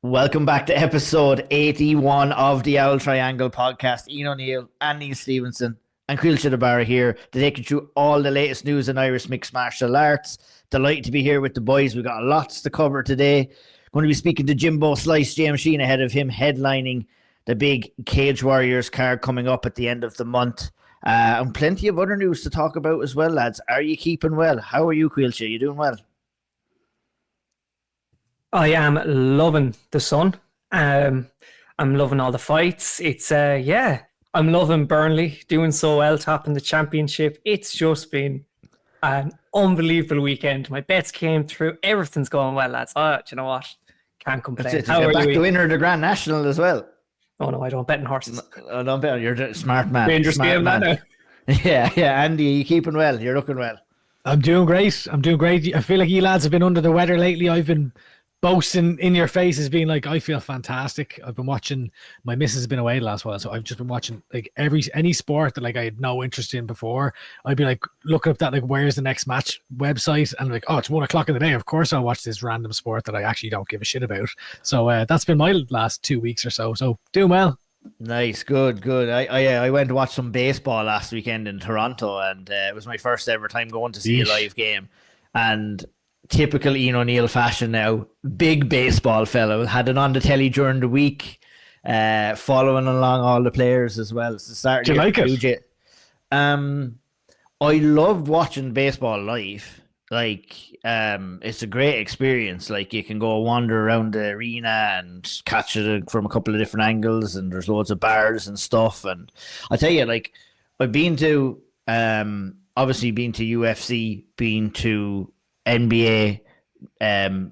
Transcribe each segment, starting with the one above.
Welcome back to episode 81 of the Owl Triangle podcast. Ian O'Neill and Neil Stevenson and Caoilte Barra here to take you through all the latest news in Irish mixed martial arts. Delighted to be here with the boys. We've got lots to cover today. Going to be speaking to Jimbo Slice, James Sheehan, ahead of him headlining the big Cage Warriors card coming up at the end of the month. And plenty of other news to talk about as well, lads. Are you keeping well? How are you, Caoilte? You doing well? I am loving the sun. I'm loving all the fights. I'm loving Burnley doing so well, topping the championship. It's just been an unbelievable weekend. My bets came through. Everything's going well, lads. Do you know what? Can't complain. How are you? Back to winner of the Grand National as well. Oh no, I don't bet on horses. No, don't bet. You're a smart man. Dangerous game, man. Yeah. Andy, are you keeping well? You're looking well. I'm doing great. I feel like you lads have been under the weather lately. I've been boasting in your faces, being like, I feel fantastic. I've been watching. My missus has been away the last while, so I've just been watching like any sport that like I had no interest in before. I'd be like looking up that like where's the next match website, and like, oh, it's 1 o'clock in the day. Of course, I'll watch this random sport that I actually don't give a shit about. So that's been my last 2 weeks or so. So doing well. Nice, good. I went to watch some baseball last weekend in Toronto, and it was my first ever time going to see a live game, and typical Ian O'Neill fashion now, big baseball fellow, had it on the telly during the week, following along all the players as well. It's the start. Do you like it? I loved watching baseball live. Like, it's a great experience. Like, you can go wander around the arena and catch it from a couple of different angles, and there's loads of bars and stuff. And I tell you, like, I've been to, obviously been to UFC, been to NBA,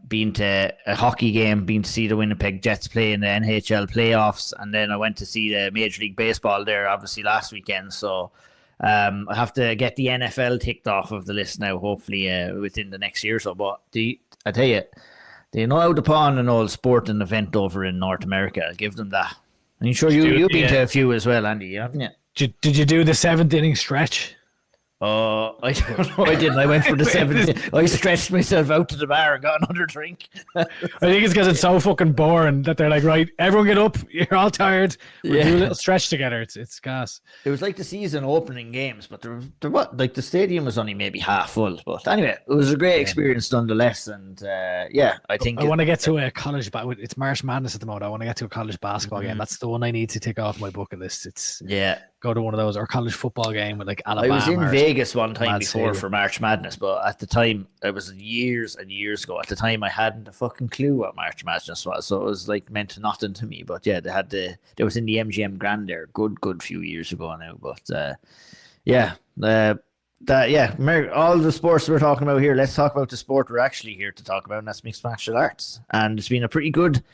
been to a hockey game, been to see the Winnipeg Jets play in the NHL playoffs, and then I went to see the Major League Baseball there obviously last weekend. So I have to get the NFL ticked off of the list now, hopefully within the next year or so. But I tell you, they know how to put on an old sporting event over in North America. I'll give them that. And I'm sure you've been to a few as well, Andy, haven't you? Did you do the 7th inning stretch? I don't know. I didn't. I went for the 7th. I stretched myself out to the bar and got another drink. I think it's because it's so fucking boring that they're like, right, everyone get up. You're all tired. We'll do a little stretch together. It's gas. It was like the season opening games, but the stadium was only maybe half full. But anyway, it was a great experience nonetheless. And I think I want to get to a college. It's March Madness at the moment. I want to get to a college basketball game. That's the one I need to tick off my bucket list. Go to one of those, or college football game with like Alabama. I was in Vegas one time before for March Madness, but at the time, it was years and years ago. At the time, I hadn't a fucking clue what March Madness was, so it was like meant nothing to me. But yeah, there was in the MGM Grand there, good few years ago now. But all the sports we're talking about here. Let's talk about the sport we're actually here to talk about, and that's mixed martial arts. And it's been a pretty good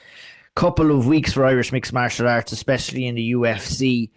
couple of weeks for Irish mixed martial arts, especially in the UFC.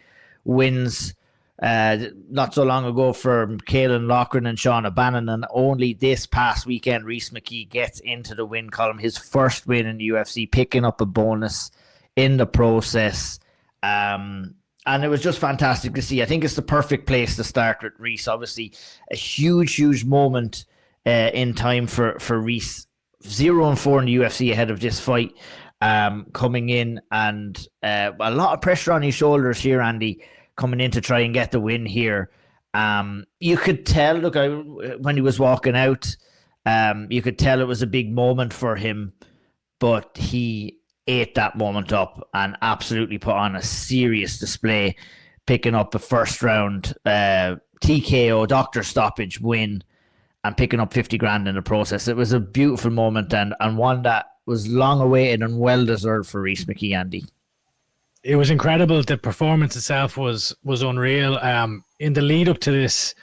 Wins not so long ago for Caolan, Loughran and Shauna, Bannon, and only this past weekend Rhys McKee gets into the win column, his first win in the UFC, picking up a bonus in the process, and it was just fantastic to see. I think it's the perfect place to start with Rhys. Obviously a huge moment in time for Rhys, 0-4 in the UFC ahead of this fight, coming in, and a lot of pressure on his shoulders here, Andy, coming in to try and get the win here. You could tell, when he was walking out, you could tell it was a big moment for him, but he ate that moment up and absolutely put on a serious display, picking up a first round TKO, doctor stoppage win, and picking up 50 grand in the process. It was a beautiful moment, and one that was long awaited and well deserved for Rhys McKee, Andy. It was incredible. The performance itself was unreal. In the lead up to this,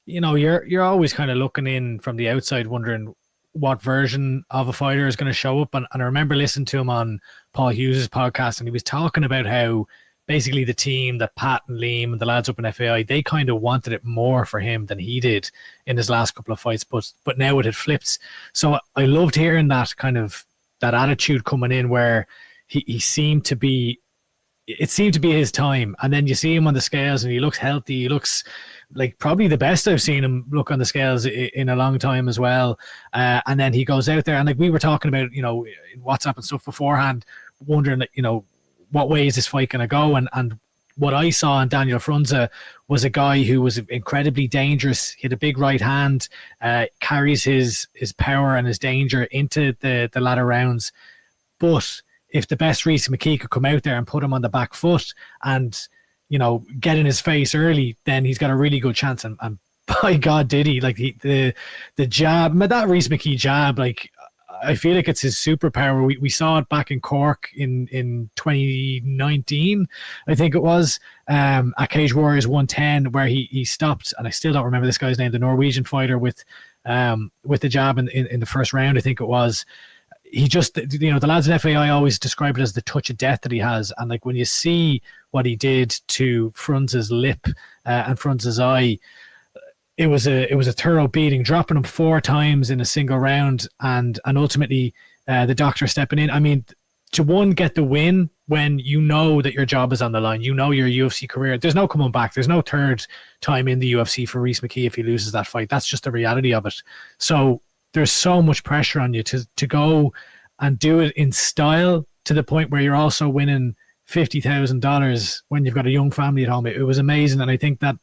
you're always kind of looking in from the outside, wondering what version of a fighter is going to show up. And I remember listening to him on Paul Hughes' podcast, and he was talking about how basically the team, that Pat and Liam and the lads up in FAI, they kind of wanted it more for him than he did in his last couple of fights. But now it had flipped. So I loved hearing that kind of that attitude coming in, where he seemed to be it seemed to be his time. And then you see him on the scales and he looks healthy. He looks like probably the best I've seen him look on the scales in a long time as well. And then he goes out there, and like we were talking about, in WhatsApp and stuff beforehand, wondering, what way is this fight going to go? And what I saw in Daniel Frunze was a guy who was incredibly dangerous. He had a big right hand, carries his power and his danger into the latter rounds. But if the best Rhys McKee could come out there and put him on the back foot and, get in his face early, then he's got a really good chance. And by God, did he. Like the jab, that Rhys McKee jab, like, I feel like it's his superpower. We saw it back in Cork in 2019, I think it was, at Cage Warriors 110, where he stopped, and I still don't remember this guy's name, the Norwegian fighter, with the jab in the first round, I think it was. He just, the lads in FAI always describe it as the touch of death that he has. And like when you see what he did to Frunze's lip and Frunze's eye, it was a thorough beating, dropping him 4 times in a single round, and ultimately the doctor stepping in. I mean, to get the win when you know that your job is on the line, your UFC career, there's no coming back. There's no third time in the UFC for Rhys McKee if he loses that fight. That's just the reality of it. So there's so much pressure on you to go and do it in style, to the point where you're also winning $50,000 when you've got a young family at home. It was amazing, and I think that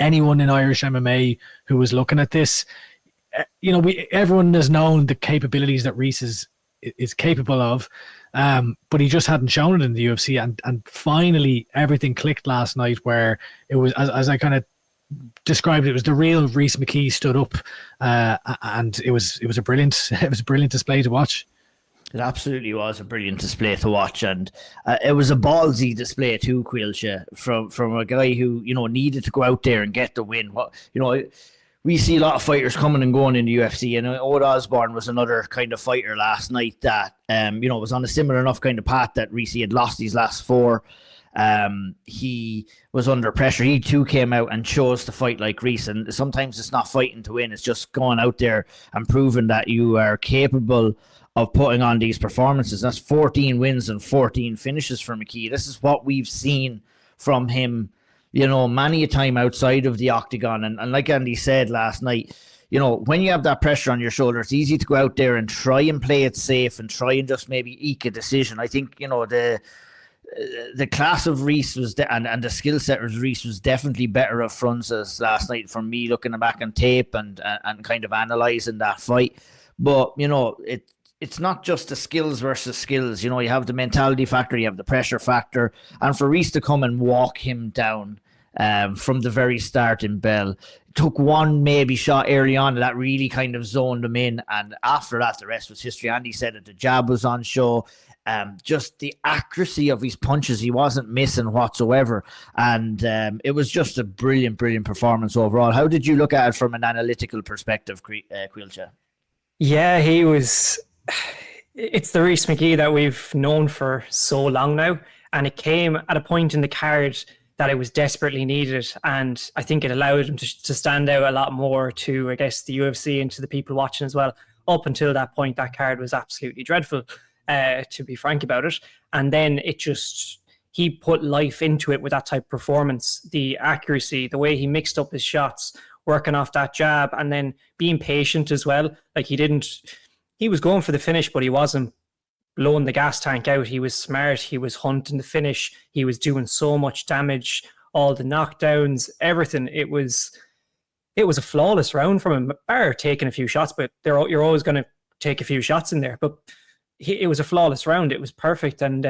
anyone in Irish MMA who was looking at this, everyone has known the capabilities that Rhys is capable of, but he just hadn't shown it in the UFC, and finally everything clicked last night, where it was, as I kind of described, it was the real Rhys McKee stood up, and it was a brilliant display to watch. It absolutely was a brilliant display to watch, and it was a ballsy display too, Caoilte, from a guy who needed to go out there and get the win. We see a lot of fighters coming and going in the UFC, and Old Osborne was another kind of fighter last night that was on a similar enough kind of path that Rhys had lost his last 4. He was under pressure. He too came out and chose to fight like Rhys, and sometimes it's not fighting to win, it's just going out there and proving that you are capable of putting on these performances. That's 14 wins and 14 finishes for McKee. This is what we've seen from him, many a time outside of the octagon. And like Andy said last night, when you have that pressure on your shoulder, it's easy to go out there and try and play it safe and try and just maybe eke a decision. I think, the class of Rhys was and the skill set of Rhys was definitely better of Frunze's last night, from me looking back on tape and kind of analysing that fight. But, it's not just the skills versus skills. You have the mentality factor, you have the pressure factor. And for Rhys to come and walk him down from the very start in Bell, took one maybe shot early on that really kind of zoned him in. And after that, the rest was history. Andy said that the jab was on show. Just the accuracy of his punches, he wasn't missing whatsoever. And it was just a brilliant, brilliant performance overall. How did you look at it from an analytical perspective, Caoilte? Yeah, he was... It's the Rhys McKee that we've known for so long now, and it came at a point in the card that it was desperately needed, and I think it allowed him to stand out a lot more to, I guess, the UFC and to the people watching as well. Up until that point, that card was absolutely dreadful, to be frank about it, and then he put life into it with that type of performance, the accuracy, the way he mixed up his shots, working off that jab, and then being patient as well. Like he was going for the finish, but he wasn't blowing the gas tank out. He was smart. He was hunting the finish. He was doing so much damage, all the knockdowns, everything. It was a flawless round from him. Barra taking a few shots, but you're always going to take a few shots in there. But it was a flawless round. It was perfect. And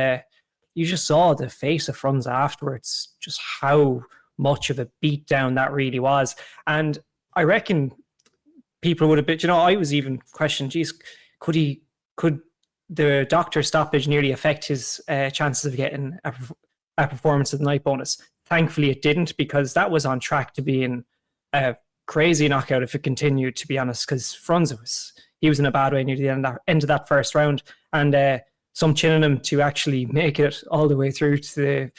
you just saw the face of Frunze afterwards, just how much of a beatdown that really was. And I reckon people would have been, I was even questioning, geez, could the doctor stoppage nearly affect his chances of getting a performance of the night bonus? Thankfully it didn't, because that was on track to being a crazy knockout if it continued, to be honest, because Frunze was in a bad way near the end of that first round, and some chinning him to actually make it all the way through to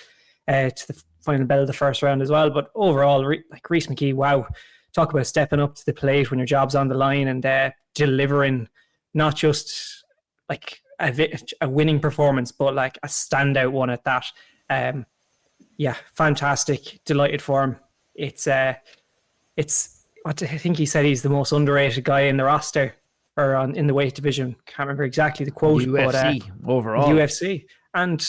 the final bell of the first round as well. But overall, like Rhys McKee, wow, talk about stepping up to the plate when your job's on the line and delivering not just like a winning performance, but like a standout one at that. Yeah, fantastic. Delighted for him. It's what I think he said, he's the most underrated guy in the roster or in the weight division. Can't remember exactly the quote, UFC but overall. UFC. And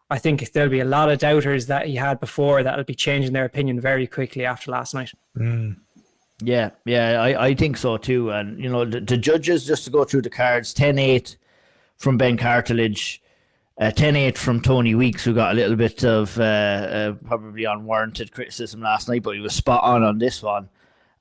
I think there'll be a lot of doubters that he had before that'll be changing their opinion very quickly after last night. Yeah, I think so too. And, you know, the judges, just to go through the cards, 10-8 from Ben Cartilage, 10-8 from Tony Weeks, who got a little bit of probably unwarranted criticism last night, but he was spot on this one.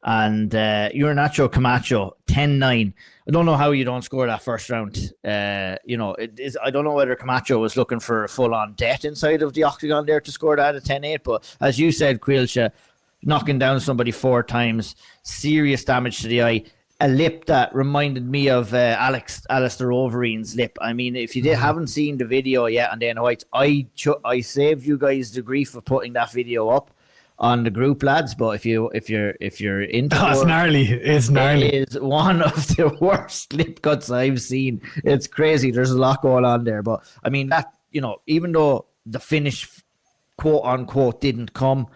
And Nacho Camacho, 10-9. I don't know how you don't score that first round. You know, I don't know whether Camacho was looking for a full-on death inside of the octagon there to score that at 10-8, but as you said, Caoilte, knocking down somebody 4 times, serious damage to the eye. A lip that reminded me of Alistair Overeen's lip. I mean, if you haven't seen the video yet on Dana White's, I saved you guys the grief of putting that video up on the group, lads. But if you're into it's gnarly. It's gnarly. It is one of the worst lip cuts I've seen. It's crazy. There's a lot going on there. But I mean, that, you know, even though the finish, quote unquote, didn't come,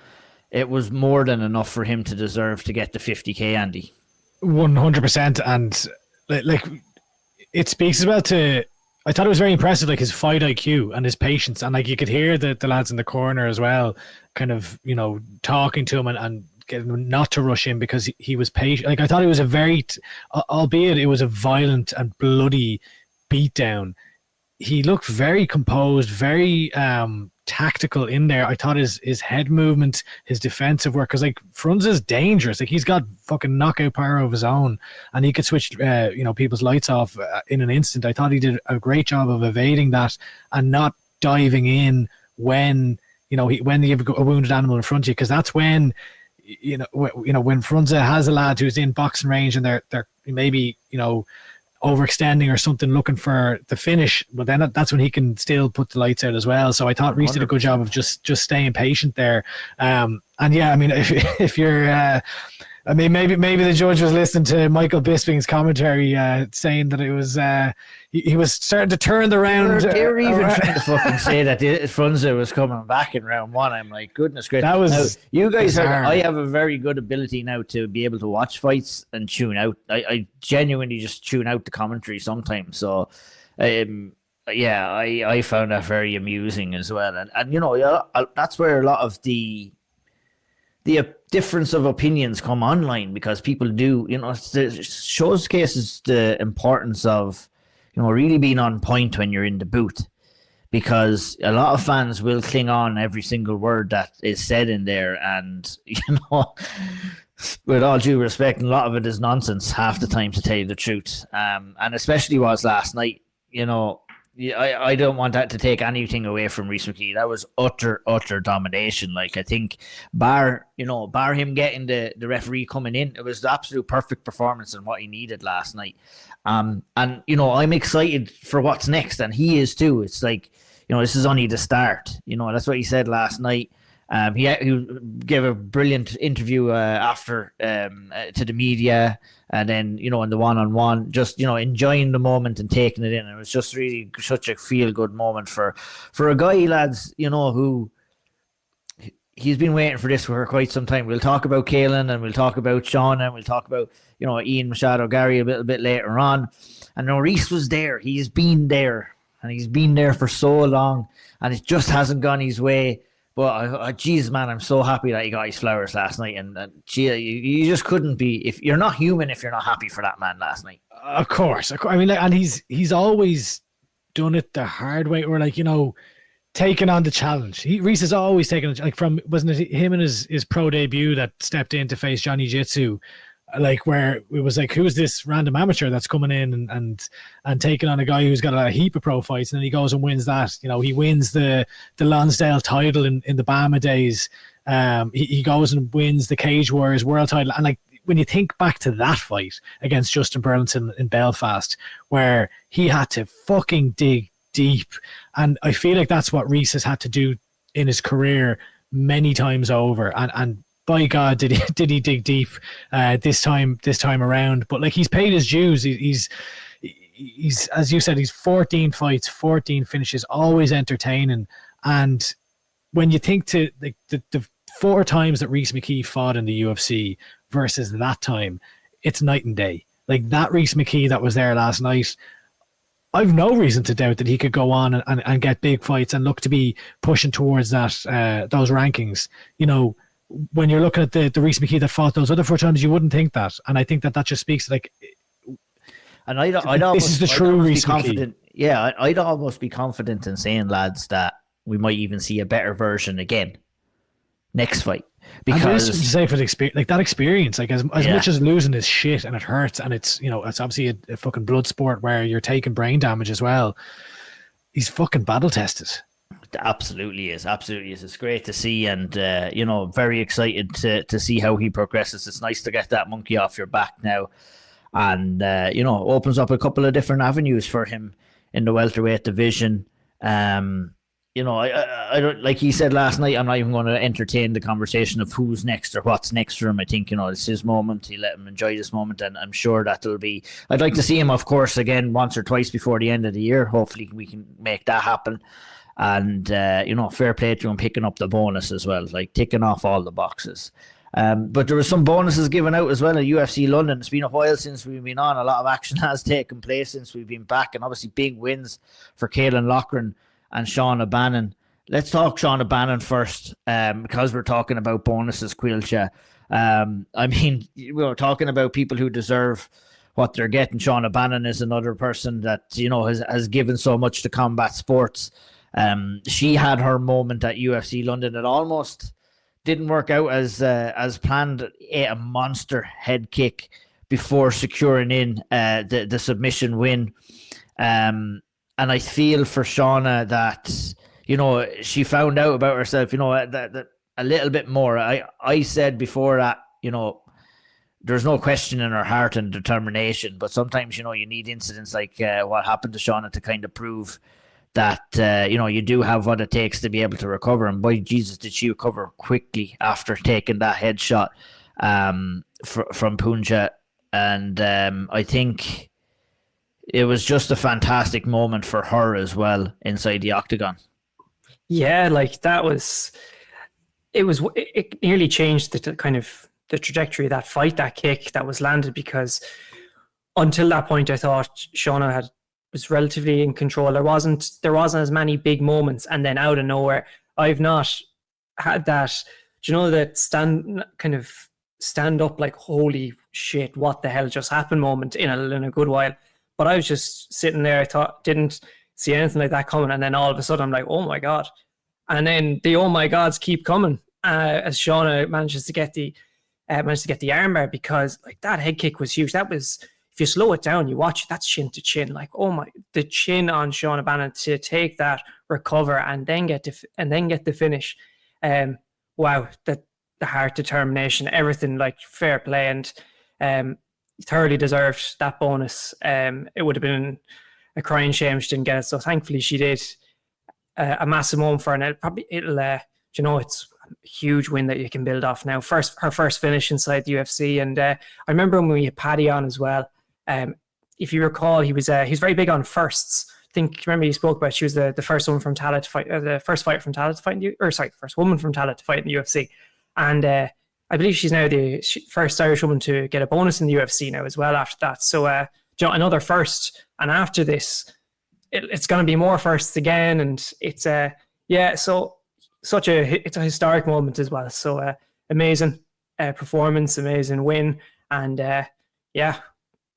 it was more than enough for him to deserve to get the 50k, Andy. 100%. And like it speaks as well to, I thought it was very impressive, like his fight IQ and his patience. And like you could hear the lads in the corner as well, kind of, you know, talking to him and getting him not to rush in because he was patient. Like I thought it was a very, albeit it was a violent and bloody beatdown, he looked very composed, very tactical in there. I thought his head movement, his defensive work, because like Frunze's dangerous. Like he's got fucking knockout power of his own, and he could switch people's lights off in an instant. I thought he did a great job of evading that and not diving in when when you have a wounded animal in front of you, because that's when when Frunze has a lad who's in boxing range and they're maybe overextending or something, looking for the finish, but then that's when he can still put the lights out as well. So I thought Rhys did a good job of just staying patient there. And yeah, I mean, if you're maybe the judge was listening to Michael Bisping's commentary, saying that it was he was starting to turn the round. They were even trying to fucking say that Frunze was coming back in round 1. I'm like, goodness gracious. That was now, you guys bizarre. I have a very good ability now to be able to watch fights and tune out. I genuinely just tune out the commentary sometimes. So, yeah, I found that very amusing as well. And that's where a lot of the difference of opinions come online, because people do, showcases the importance of, really being on point when you're in the booth, because a lot of fans will cling on every single word that is said in there. And, with all due respect, a lot of it is nonsense half the time, to tell you the truth. And especially was last night, I don't want that to take anything away from Rhys McKee. That was utter domination. Like, I think bar him getting the referee coming in, it was the absolute perfect performance and what he needed last night. And I'm excited for what's next, and he is too. It's like, this is only the start. That's what he said last night. He gave a brilliant interview after to the media, and then in the one-on-one, just enjoying the moment and taking it in. It was just really such a feel-good moment for a guy, lads, who he's been waiting for this for quite some time. We'll talk about Caolan, and we'll talk about Shauna, and we'll talk about Ian, Machado, Garry a little bit later on. And Rhys was there. He's been there, and he's been there for so long, and it just hasn't gone his way. But, geez, man, I'm so happy that he got his flowers last night. And you just couldn't be, if you're not human, if you're not happy for that man last night. Of course. I mean, and he's always done it the hard way, or taking on the challenge. Rhys has always taken it, from, wasn't it him in his pro debut that stepped in to face Johnny Jitsu? Where it was like, who's this random amateur that's coming in and taking on a guy who's got a heap of pro fights, and then he goes and wins that. He wins the Lonsdale title in the Bama days. He goes and wins the Cage Warriors world title. And when you think back to that fight against Justin Burlinson in Belfast, where he had to fucking dig deep, and I feel like that's what Rhys has had to do in his career many times over. And by God, did he dig deep this time around? But he's paid his dues. He's as you said, he's 14 fights, 14 finishes, always entertaining. And when you think to the 4 times that Rhys McKee fought in the UFC versus that time, it's night and day. Like that Rhys McKee that was there last night, I've no reason to doubt that he could go on and get big fights and look to be pushing towards that those rankings. You know, when you're looking at the Rhys McKee that fought those other 4 times, you wouldn't think that. And I think that just speaks to, like, and I'd almost, this is the true Rhys McKee. Yeah, I'd almost be confident in saying, lads, that we might even see a better version again next fight. Because to say for the experience, like that experience, like as much as losing is shit and it hurts, and it's, you know, it's obviously a fucking blood sport where you're taking brain damage as well. He's fucking battle tested. Absolutely is. It's great to see, and you know, very excited to see how he progresses. It's nice to get that monkey off your back now, and you know, opens up a couple of different avenues for him in the welterweight division. You know, I don't, like he said last night, I'm not even going to entertain the conversation of who's next or what's next for him. I think, you know, it's his moment. He let him enjoy this moment, and I'm sure that'll be. I'd like to see him, of course, again once or twice before the end of the year. Hopefully, we can make that happen. And you know, fair play to him picking up the bonus as well, like ticking off all the boxes. But there were some bonuses given out as well at UFC London. It's been a while since we've been on. A lot of action has taken place since we've been back, and obviously big wins for Caolan, Loughran and Shauna, Bannon. Let's talk Shauna Bannon first, because we're talking about bonuses, Caoilte. I mean, we were talking about people who deserve what they're getting. Shauna Bannon is another person that, you know, has given so much to combat sports. She had her moment at UFC London. It almost didn't work out as planned. A monster head kick before securing in the submission win. And I feel for Shauna that, you know, she found out about herself, you know, that a little bit more. I said before that, you know, there's no question in her heart and determination, but sometimes, you know, you need incidents like what happened to Shauna to kind of prove that, you know, you do have what it takes to be able to recover. And boy, Jesus, did she recover quickly after taking that headshot from Punja. And I think it was just a fantastic moment for her as well inside the octagon. Yeah, like it nearly changed the kind of the trajectory of that fight, that kick that was landed, because until that point I thought Shauna was relatively in control. There wasn't as many big moments, and then out of nowhere, I've not had that, do you know, that stand up like, holy shit, what the hell just happened moment in a good while. But I was just sitting there, didn't see anything like that coming, and then all of a sudden I'm like, oh my god. And then the oh my gods keep coming as Shauna manages to get the armbar, because like that head kick was huge. That was, if you slow it down, you watch it, that's chin to chin. Like, oh my, the chin on Shauna Bannon to take that, recover, and then get the finish. Wow, the heart, determination, everything, like fair play, and thoroughly deserved that bonus. It would have been a crying shame she didn't get it. So thankfully she did. A massive moment for her, and it'll you know, it's a huge win that you can build off now. Her first finish inside the UFC, and I remember when we had Paddy on as well. If you recall, he was very big on firsts. I think, remember he spoke about she was the first woman from Tallaght to fight, the first fighter from Tallaght to fight first woman from Tallaght to fight in the UFC, and I believe she's now the first Irish woman to get a bonus in the UFC now as well after that. So you know, another first, and after this, it's going to be more firsts again, and it's so it's a historic moment as well. So amazing performance, amazing win, and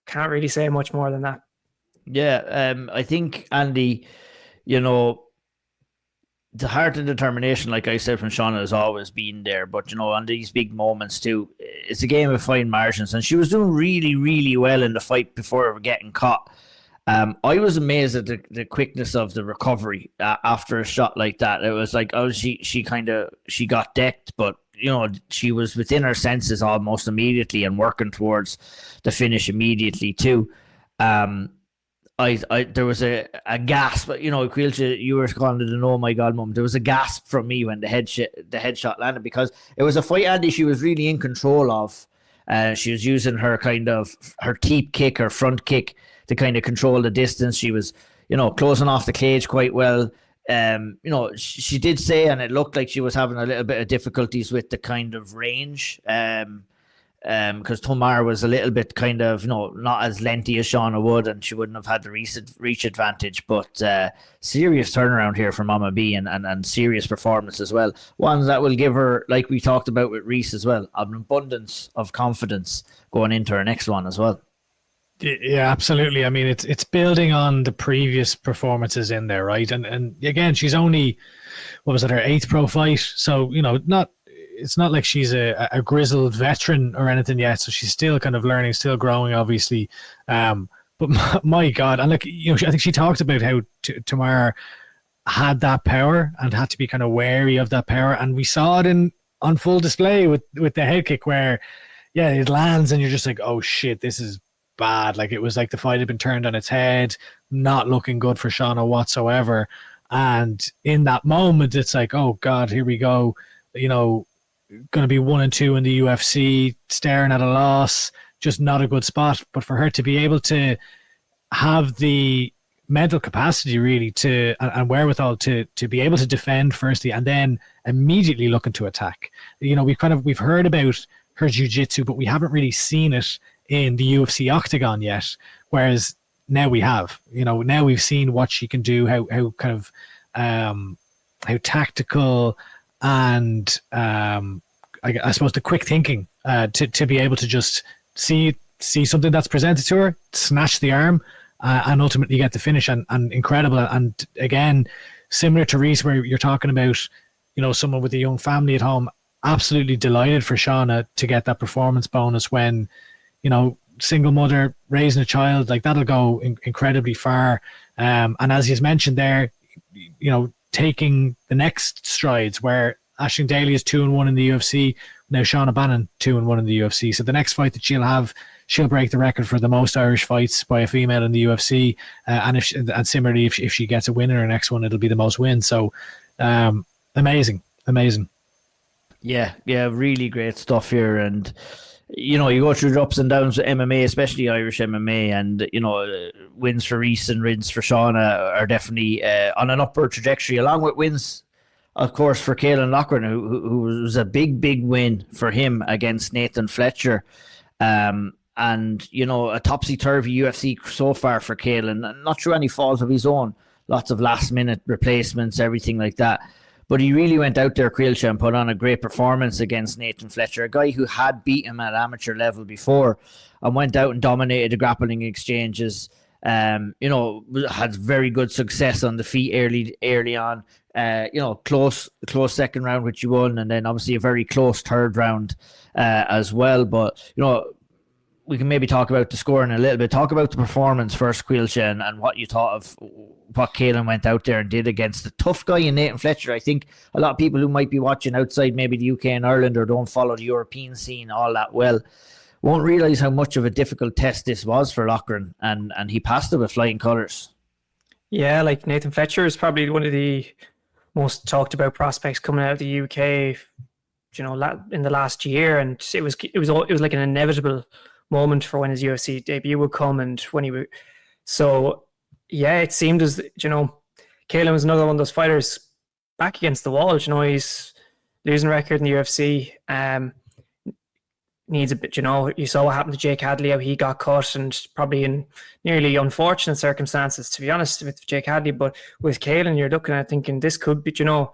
can't really say much more than that. Yeah, I think, Andy, you know, the heart and determination, like I said, from Shauna has always been there. But, you know, on these big moments too, it's a game of fine margins. And she was doing really, really well in the fight before getting caught. I was amazed at the quickness of the recovery after a shot like that. It was like, oh, she got decked, but, you know, she was within her senses almost immediately and working towards the finish immediately too. There was a gasp, you know, Caoilte, you were calling it an oh my god moment. There was a gasp from me when the headshot landed, because it was a fight, Andy, she was really in control of. She was using her teep kick, her front kick, to kind of control the distance. She was, you know, closing off the cage quite well, You know, she did say, and it looked like she was having a little bit of difficulties with the kind of range. Because Tomar was a little bit kind of, you know, not as lengthy as Shauna would, and she wouldn't have had the reach advantage. But serious turnaround here for Mama B, and serious performance as well. Ones that will give her, like we talked about with Rhys as well, an abundance of confidence going into her next one as well. Yeah, absolutely. I mean, it's building on the previous performances in there, right? And again, she's only, what was it, her 8th pro fight? So, you know, it's not like she's a grizzled veteran or anything yet. So she's still kind of learning, still growing, obviously. But my God, and like, you know, I think she talked about how Tamar had that power and had to be kind of wary of that power. And we saw it on full display with the head kick where, yeah, it lands and you're just like, oh shit, this is bad. Like, it was like the fight had been turned on its head, not looking good for Shauna whatsoever. And in that moment, it's like, oh God, here we go. You know, going to be 1-2 in the UFC, staring at a loss, just not a good spot. But for her to be able to have the mental capacity really to and wherewithal to be able to defend firstly and then immediately looking to attack. You know, we've heard about her jiu-jitsu, but we haven't really seen it in the UFC octagon yet. Whereas now we have, you know, now we've seen what she can do, how kind of how tactical and I suppose the quick thinking to be able to just see something that's presented to her, snatch the arm, and ultimately get the finish. And incredible. And again, similar to Rhys, where you're talking about, you know, someone with a young family at home, absolutely delighted for Shauna to get that performance bonus when, you know, single mother raising a child, like that'll go incredibly far. And as he's mentioned there, you know, taking the next strides where Aisling Daly is 2-1 in the UFC. Now Shauna Bannon 2-1 in the UFC. So the next fight that she'll have, she'll break the record for the most Irish fights by a female in the UFC. And similarly, if she gets a win in her next one, it'll be the most wins. So amazing. Yeah, really great stuff here. And you know, you go through the ups and downs with MMA, especially Irish MMA, and you know, wins for Rhys and wins for Shauna are definitely on an upward trajectory, along with wins, of course, for Caolan Loughran, who was a big win for him against Nathan Fletcher. And, you know, a topsy-turvy UFC so far for Caolan, not through any fault of his own. Lots of last-minute replacements, everything like that. But he really went out there, Caoilte, and put on a great performance against Nathan Fletcher, a guy who had beat him at amateur level before and went out and dominated the grappling exchanges. You know, had very good success on the feet early on. You know, close second round, which he won, and then obviously a very close third round as well. But, you know, we can maybe talk about the scoring a little bit. Talk about the performance first, Caoilte, and what you thought of what Caolan went out there and did against the tough guy in Nathan Fletcher. I think a lot of people who might be watching outside maybe the UK and Ireland or don't follow the European scene all that well won't realise how much of a difficult test this was for Loughran, and he passed it with flying colours. Yeah, like Nathan Fletcher is probably one of the most talked about prospects coming out of the UK, you know, in the last year, and it was like an inevitable moment for when his UFC debut would come, and when he would. So yeah, it seemed as, you know, Caolan was another one of those fighters back against the wall. You know, he's losing record in the UFC. Needs a bit, you know, you saw what happened to Jake Hadley, how he got cut, and probably in nearly unfortunate circumstances, to be honest, with Jake Hadley. But with Caolan, you're looking at thinking this could be, you know,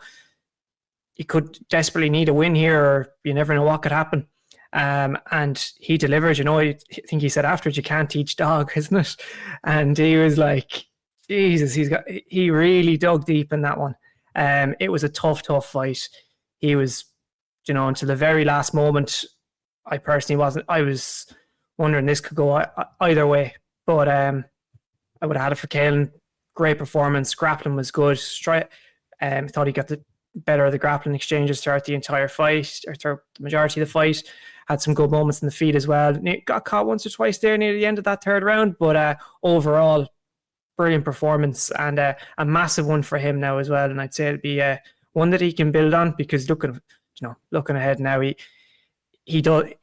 he could desperately need a win here, or you never know what could happen. And he delivered, you know. I think he said afterwards, you can't teach dog, isn't it? And he was like, Jesus, he really dug deep in that one. It was a tough fight. He was, you know, until the very last moment, I personally wasn't. I was wondering this could go either way, but I would have had it for Caolan. Great performance. Grappling was good. Thought he got the better of the grappling exchanges throughout the entire fight, or throughout the majority of the fight. Had some good moments in the feet as well. Got caught once or twice there near the end of that third round, but overall, brilliant performance, and a massive one for him now as well. And I'd say it'd be one that he can build on, because looking ahead now, he probably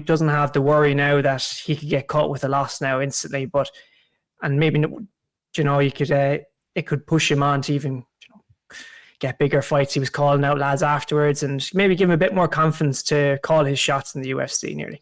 doesn't have the worry now that he could get caught with a loss now instantly. And maybe, you know, you could it could push him on to even get bigger fights. He was calling out lads afterwards and maybe give him a bit more confidence to call his shots in the UFC nearly.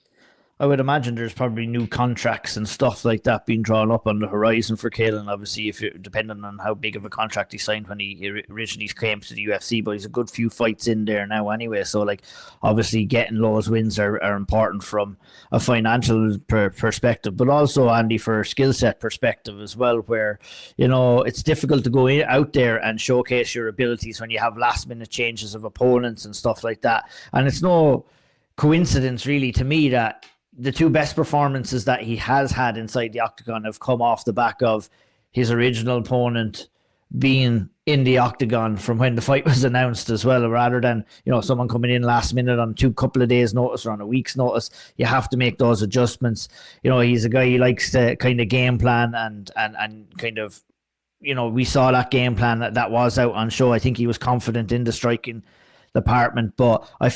I would imagine there's probably new contracts and stuff like that being drawn up on the horizon for Caolan. Obviously, if you're depending on how big of a contract he signed when he originally came to the UFC, but he's a good few fights in there now anyway. So, like, obviously, getting those wins are important from a financial perspective, but also, Andy, for a skill set perspective as well, where, you know, it's difficult to go out there and showcase your abilities when you have last minute changes of opponents and stuff like that. And it's no coincidence, really, to me, that the two best performances that he has had inside the octagon have come off the back of his original opponent being in the octagon from when the fight was announced as well, rather than, you know, someone coming in last minute on couple of days notice or on a week's notice. You have to make those adjustments. You know, he's a guy, he likes to kind of game plan and kind of, you know, we saw that game plan that was out on show. I think he was confident in the striking department, but I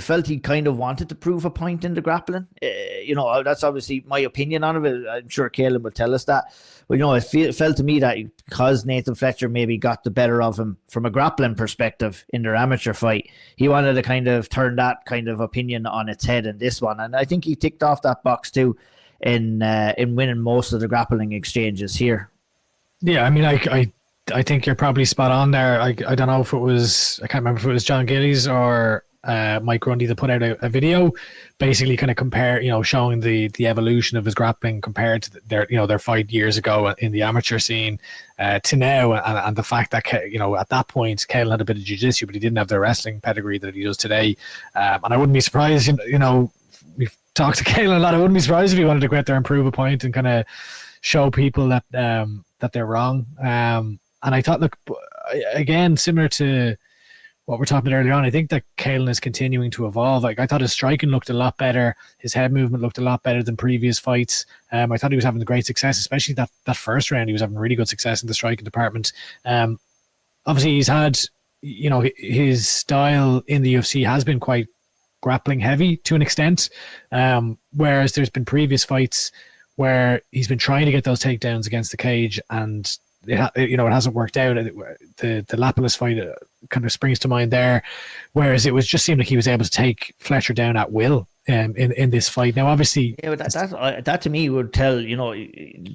felt he kind of wanted to prove a point in the grappling. You know, that's obviously my opinion on it. I'm sure Caolan will tell us that. But, you know, it felt to me that because Nathan Fletcher maybe got the better of him from a grappling perspective in their amateur fight, he wanted to kind of turn that kind of opinion on its head in this one. And I think he ticked off that box too in winning most of the grappling exchanges here. Yeah, I mean, I think you're probably spot on there. I don't know if it was, I can't remember if it was John Gillies or Mike Grundy that put out a video basically kind of showing the evolution of his grappling compared to their fight years ago in the amateur scene to now, and the fact that, you know, at that point Caolan had a bit of jiu-jitsu, but he didn't have the wrestling pedigree that he does today. And I wouldn't be surprised, you know, we've talked to Caolan a lot, I wouldn't be surprised if he wanted to go out there and prove a point and kind of show people that they're wrong. And I thought, look, again, similar to what we're talking about earlier on, I think that Caolan is continuing to evolve. Like, I thought his striking looked a lot better. His head movement looked a lot better than previous fights. I thought he was having great success, especially that first round. He was having really good success in the striking department. Obviously, he's had, you know, his style in the UFC has been quite grappling heavy to an extent, whereas there's been previous fights where he's been trying to get those takedowns against the cage and it hasn't worked out. The Lapalus fight kind of springs to mind there, whereas it was just seemed like he was able to take Fletcher down at will in this fight. Now, obviously, yeah, but that to me would tell, you know,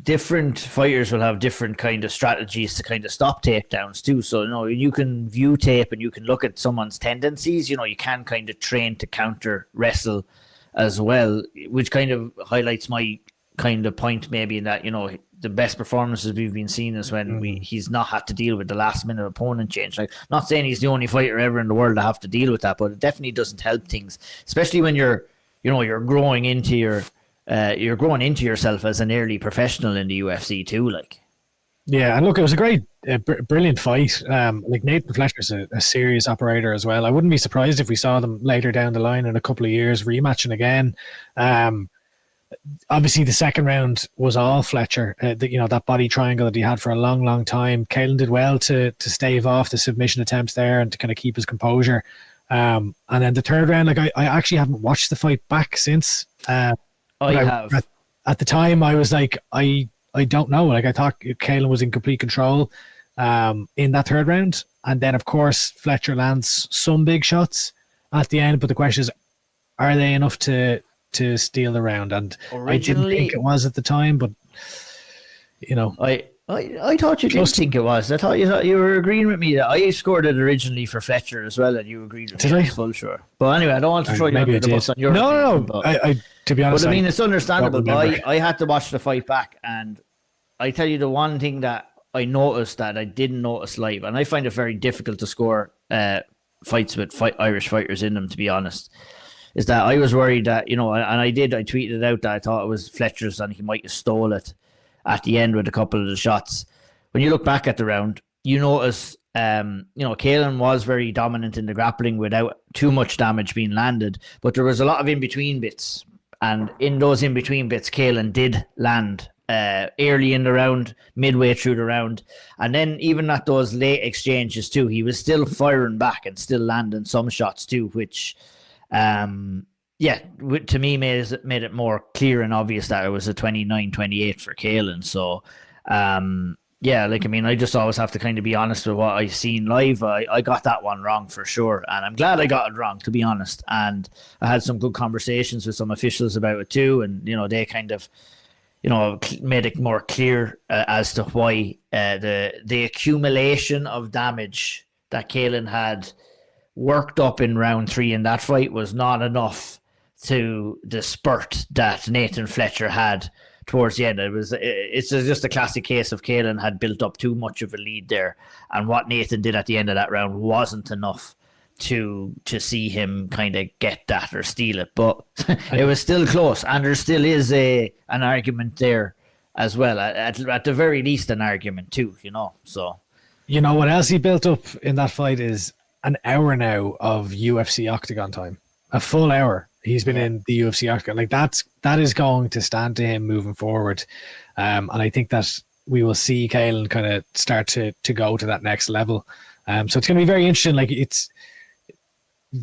different fighters will have different kind of strategies to kind of stop takedowns too. So, you know, you can view tape and you can look at someone's tendencies. You know, you can kind of train to counter wrestle as well, which kind of highlights my kind of point maybe in that, you know, the best performances we've been seeing is when he's not had to deal with the last minute opponent change. Like, not saying he's the only fighter ever in the world to have to deal with that, but it definitely doesn't help things, especially when you're growing into yourself as an early professional in the UFC too. Like, yeah, and look, it was a great, brilliant fight. Like, Nathan Fletcher's a serious operator as well. I wouldn't be surprised if we saw them later down the line in a couple of years rematching again. Obviously, the second round was all Fletcher. That body triangle that he had for a long, long time. Caolan did well to stave off the submission attempts there and to kind of keep his composure. And then the third round, like, I actually haven't watched the fight back since. I have. At the time, I was like, I don't know. Like, I thought Caolan was in complete control in that third round. And then, of course, Fletcher lands some big shots at the end. But the question is, are they enough to steal the round? And I didn't think it was at the time, but, you know, I thought you didn't think it was. I thought you were agreeing with me that I scored it originally for Fletcher as well, and you agreed with me. I? Full sure. But anyway, I don't want to throw you under the bus on your opinion, No. I to be honest, but I mean, it's understandable. But I had to watch the fight back, and I tell you the one thing that I noticed that I didn't notice live, and I find it very difficult to score fights with Irish fighters in them, to be honest, is that I was worried that, you know, and I tweeted it out that I thought it was Fletcher's and he might have stole it at the end with a couple of the shots. When you look back at the round, you notice, Caolan was very dominant in the grappling without too much damage being landed, but there was a lot of in-between bits. And in those in-between bits, Caolan did land early in the round, midway through the round. And then even at those late exchanges too, he was still firing back and still landing some shots too, which... to me made it more clear and obvious that it was a 29-28 for Caolan. So, Yeah, like, I mean, I just always have to kind of be honest with what I've seen live. I got that one wrong for sure, and I'm glad I got it wrong, to be honest. And I had some good conversations with some officials about it too, and they kind of, made it more clear as to why the accumulation of damage that Caolan had worked up in round 3 in that fight was not enough to the spurt that Nathan Fletcher had towards the end. It's just a classic case of Caolan had built up too much of a lead there, and what Nathan did at the end of that round wasn't enough to see him kind of get that or steal it. But it was still close, and there still is an argument there as well. At the very least, an argument too. So what else he built up in that fight is an hour now of UFC octagon time, a full hour. He's been in the UFC octagon. Like that is going to stand to him moving forward. And I think that we will see Caolan kind of start to go to that next level. So it's going to be very interesting. Like, it's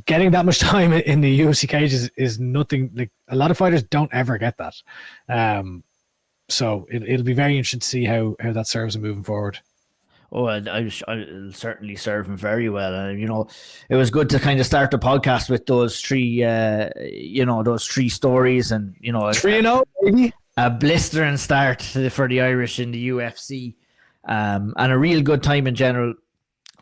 getting that much time in the UFC cage is nothing. Like, a lot of fighters don't ever get that. So it'll be very interesting to see how that serves him moving forward. Oh, I'll certainly serve him very well. And, it was good to kind of start the podcast with those three, those three stories, and, 3-0, baby. A blistering start for the Irish in the UFC, and a real good time in general.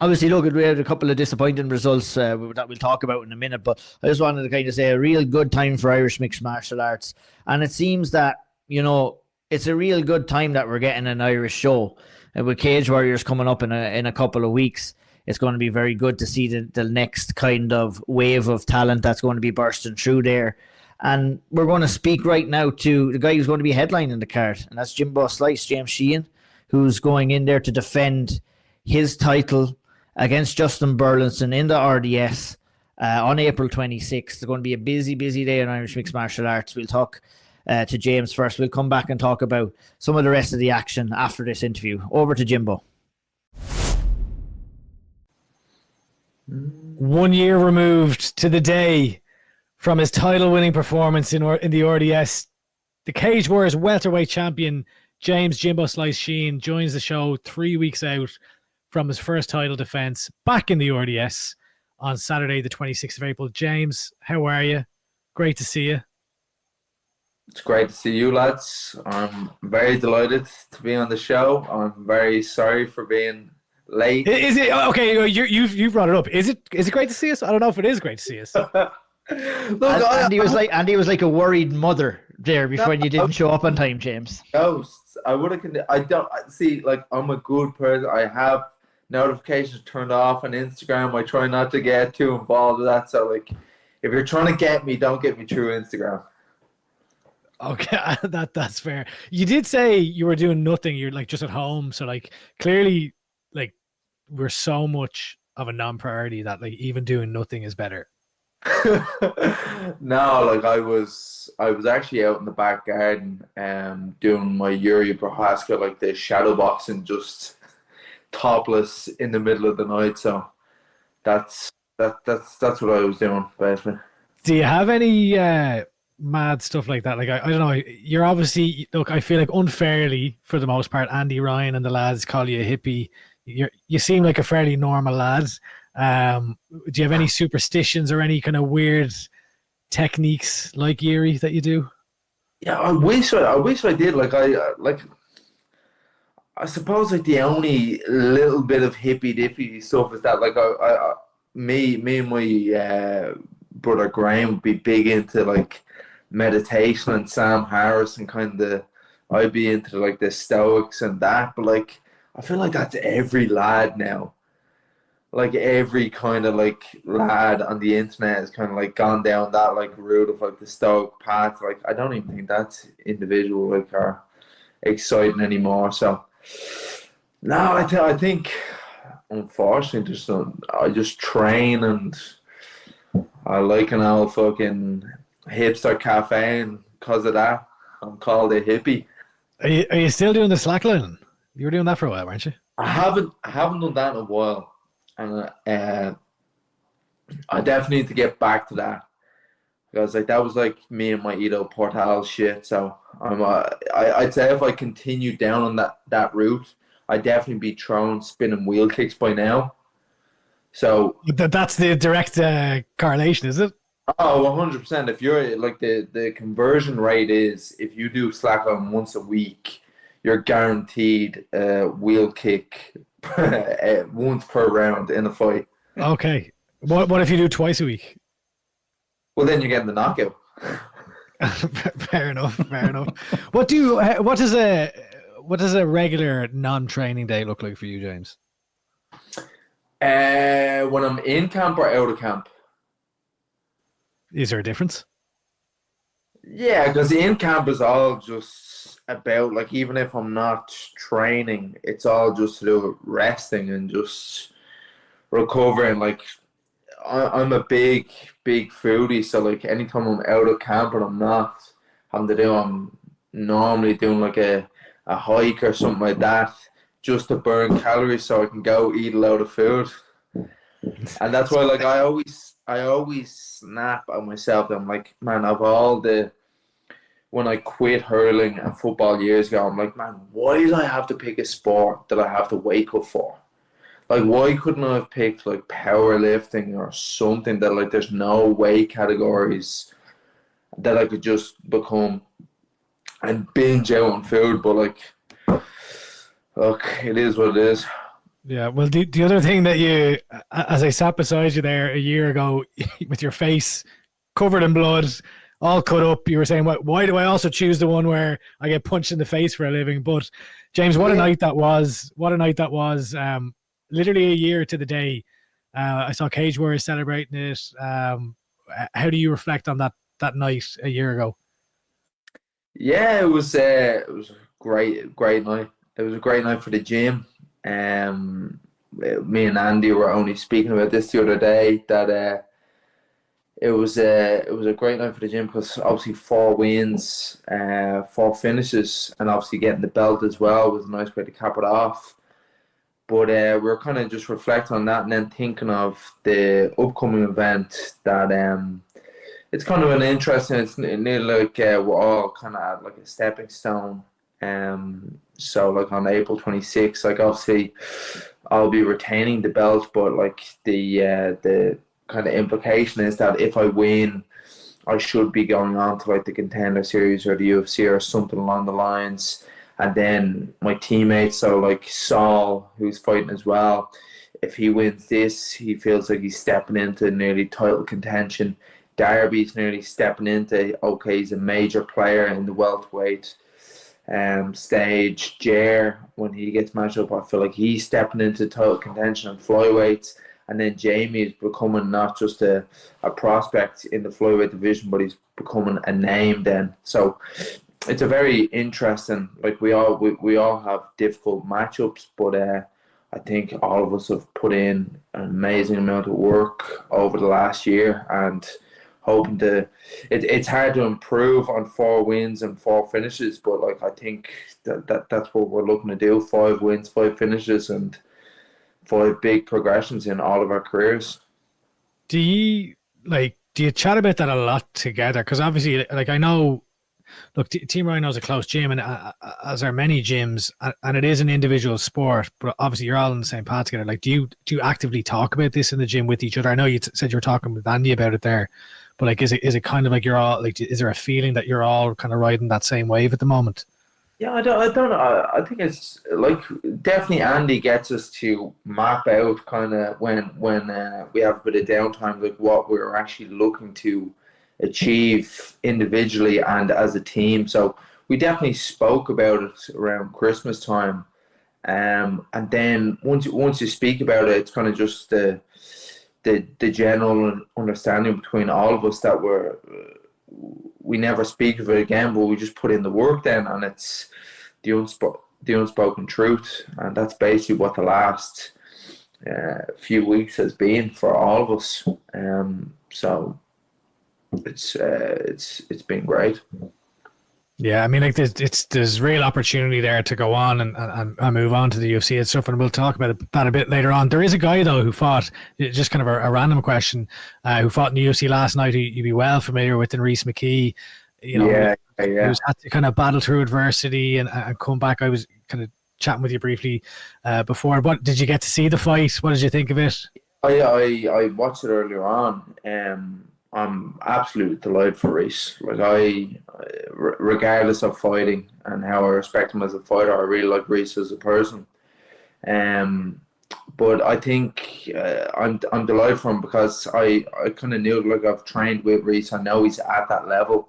Obviously, look, we had a couple of disappointing results that we'll talk about in a minute, but I just wanted to kind of say a real good time for Irish mixed martial arts. And it seems that, it's a real good time that we're getting an Irish show. With Cage Warriors coming up in a couple of weeks, it's going to be very good to see the next kind of wave of talent that's going to be bursting through there. And we're going to speak right now to the guy who's going to be headlining the card, and that's Jimbo Slice, James Sheehan, who's going in there to defend his title against Justin Burlinson in the RDS on April 26th. It's going to be a busy, busy day in Irish mixed martial arts. We'll talk to James first. We'll come back and talk about some of the rest of the action after this interview. Over to Jimbo. 1 year removed to the day from his title-winning performance in the RDS, the Cage Warriors welterweight champion James Jimbo Slice Sheehan joins the show 3 weeks out from his first title defense back in the RDS on Saturday, the 26th of April. James, how are you? Great to see you. It's great to see you, lads. I'm very delighted to be on the show. I'm very sorry for being late. Is it okay? You've brought it up. Is it great to see us? I don't know if it is great to see us. Look, Andy was like a worried mother there before you didn't show up on time, James. Ghosts. I would have. I don't see. Like, I'm a good person. I have notifications turned off on Instagram. I try not to get too involved with that. So, like, if you're trying to get me, don't get me through Instagram. Okay, that's fair. You did say you were doing nothing. You're like just at home. So, like, clearly, like, we're so much of a non-priority that, like, even doing nothing is better. No, like, I was actually out in the back garden doing my Yuri Prohaska, like the shadow boxing, just topless in the middle of the night. So that's what I was doing, basically. Do you have any mad stuff like that? Like, I don't know, you're obviously, look, I feel like unfairly for the most part, Andy Ryan and the lads call you a hippie. You seem like a fairly normal lad. Do you have any superstitions or any kind of weird techniques like Yuri that you do? Yeah, I wish I did. Like, I suppose, like, the only little bit of hippy dippy stuff is that, like, me and my brother Graham would be big into, like, meditation, and Sam Harris, and kind of I'd be into, like, the Stoics and that. But, like, I feel like that's every lad now. Like, every kind of, like, lad on the internet has kind of, like, gone down that, like, route of, like, the Stoic path. Like, I don't even think that's individual, like, or exciting anymore. So, no, I think unfortunately, I just train, and I like an old fucking hipster cafe, and because of that, I'm called a hippie. Are you still doing the slackline? You were doing that for a while, weren't you? I haven't done that in a while, and I definitely need to get back to that, because, like, that was, like, me and my Ito Portal shit. So I'd say if I continue down on that route, I'd definitely be throwing spinning wheel kicks by now. So That's the direct correlation, is it? oh, 100%. If you're like the conversion rate is if you do slackline once a week, you're guaranteed a wheel kick once per round in a fight. Okay. What if you do twice a week? Well, then you're getting the knockout. Fair enough. Fair enough. What does a regular non-training day look like for you, James? When I'm in camp or out of camp? Is there a difference? Yeah, because the in camp is all just about, like, even if I'm not training, it's all just to do with resting and just recovering. Like, I'm a big foodie, so, like, anytime I'm out of camp and I'm not having to do, I'm normally doing, like, a hike or something like that just to burn calories so I can go eat a load of food. And that's why, like, I always snap at myself. I'm like, man, when I quit hurling and football years ago, I'm like, man, why did I have to pick a sport that I have to wake up for? Like, why couldn't I have picked, like, powerlifting or something that, like, there's no weight categories that I could just become and binge out on food? But, like, look, it is what it is. Yeah, well, the other thing that you, as I sat beside you there a year ago with your face covered in blood, all cut up, you were saying, why do I also choose the one where I get punched in the face for a living? But, James, what a night that was. What a night that was. Literally a year to the day. I saw Cage Warriors celebrating it. How do you reflect on that night a year ago? Yeah, it was a great night. It was a great night for the gym. Me and Andy were only speaking about this the other day, that it was a great night for the gym because obviously 4 wins, 4 finishes, and obviously getting the belt as well was a nice way to cap it off. But we were kind of just reflecting on that and then thinking of the upcoming event that it's kind of an interesting, it's nearly like we're all kind of at like a stepping stone. So like on April 26th, like obviously I'll be retaining the belt, but like the kind of implication is that if I win, I should be going on to like the Contender series or the UFC or something along the lines. And then my teammates, so like Saul, who's fighting as well, if he wins this, he feels like he's stepping into nearly title contention. Darby's nearly stepping into, okay, he's a major player in the welterweight stage. Jer, when he gets matched up, I feel like he's stepping into title contention and flyweights. And then Jamie is becoming not just a prospect in the flyweight division, but he's becoming a name then. So it's a very interesting, like we all have difficult matchups, but I think all of us have put in an amazing amount of work over the last year and hoping to, it's hard to improve on 4 wins and 4 finishes, but like I think that's what we're looking to do: 5 wins, 5 finishes, and 5 big progressions in all of our careers. Do you chat about that a lot together? Because obviously, like, I know, look, Team Ryano is a close gym, and as are many gyms, and it is an individual sport, but obviously you're all on the same path together. Like, do you actively talk about this in the gym with each other? I know you said you were talking with Andy about it there, but like, is it kind of like you're all, like, is there a feeling that you're all kind of riding that same wave at the moment? Yeah, I don't know. I think it's like definitely Andy gets us to map out kind of when we have a bit of downtime, like what we're actually looking to achieve individually and as a team. So we definitely spoke about it around Christmas time, and then once you speak about it, it's kind of just the general understanding between all of us that we never speak of it again, but we just put in the work then, and it's the unspoken truth, and that's basically what the last few weeks has been for all of us. So it's been great. Yeah, I mean, like, there's real opportunity there to go on and move on to the UFC and stuff, and we'll talk about that a bit later on. There is a guy, though, who fought, just kind of a random question, who fought in the UFC last night, who you'd be well familiar with, in Rhys McKee. You know, yeah. Who's had to kind of battle through adversity and come back. I was kind of chatting with you briefly before. What did you get to see the fight? What did you think of it? I watched it earlier on. I'm absolutely delighted for Rhys. Like regardless of fighting and how I respect him as a fighter, I really like Rhys as a person. But I think I'm delighted for him because I kind of knew, like, I've trained with Rhys. I know he's at that level.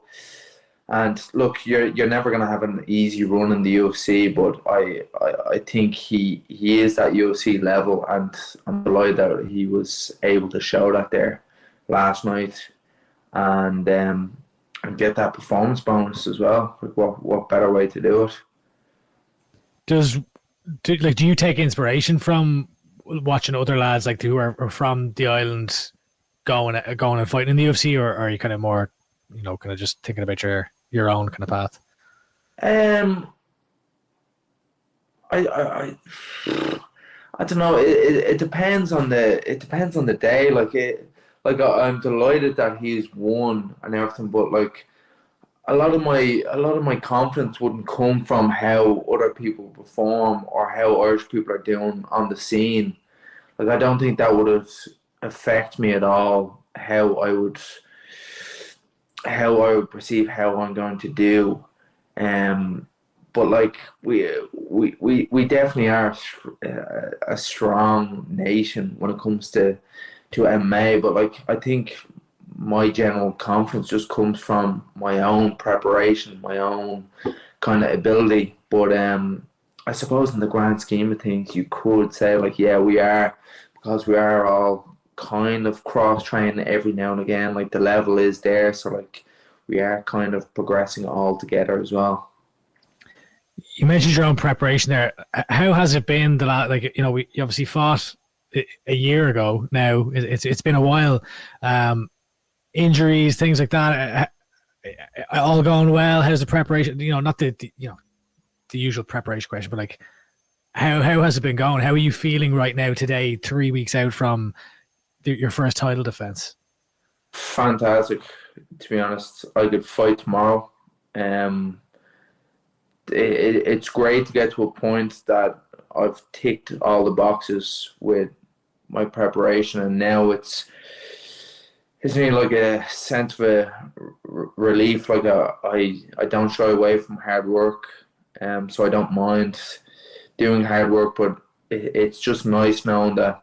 And look, you're never gonna have an easy run in the UFC, but I think he is that UFC level, and I'm delighted that he was able to show that there last night, and get that performance bonus as well. Like, what better way to do it? Do you take inspiration from watching other lads like who are from the island going and fighting in the UFC, or are you kind of more, kind of just thinking about your own kind of path? I don't know. It depends on the day. I'm delighted that he's won and everything, but like a lot of my confidence wouldn't come from how other people perform or how Irish people are doing on the scene. Like, I don't think that would affect me at all. How I would perceive how I'm going to do. But like we definitely are a strong nation when it comes to MMA. But like, I think my general confidence just comes from my own preparation, my own kind of ability. But I suppose in the grand scheme of things, you could say like, yeah, we are, because we are all kind of cross-training every now and again. Like, the level is there, so like we are kind of progressing all together as well. You mentioned your own preparation there. How has it been you obviously fought a year ago now. It's been a while. Injuries, things like that, all going well. How's the preparation? Not the usual preparation question, but like, how has it been going? How are you feeling right now today, 3 weeks out from your first title defense? Fantastic. To be honest, I could fight tomorrow. It's great to get to a point that I've ticked all the boxes with my preparation, and now it's been like a sense of relief. Like, I don't shy away from hard work, so I don't mind doing hard work, but it's just nice knowing that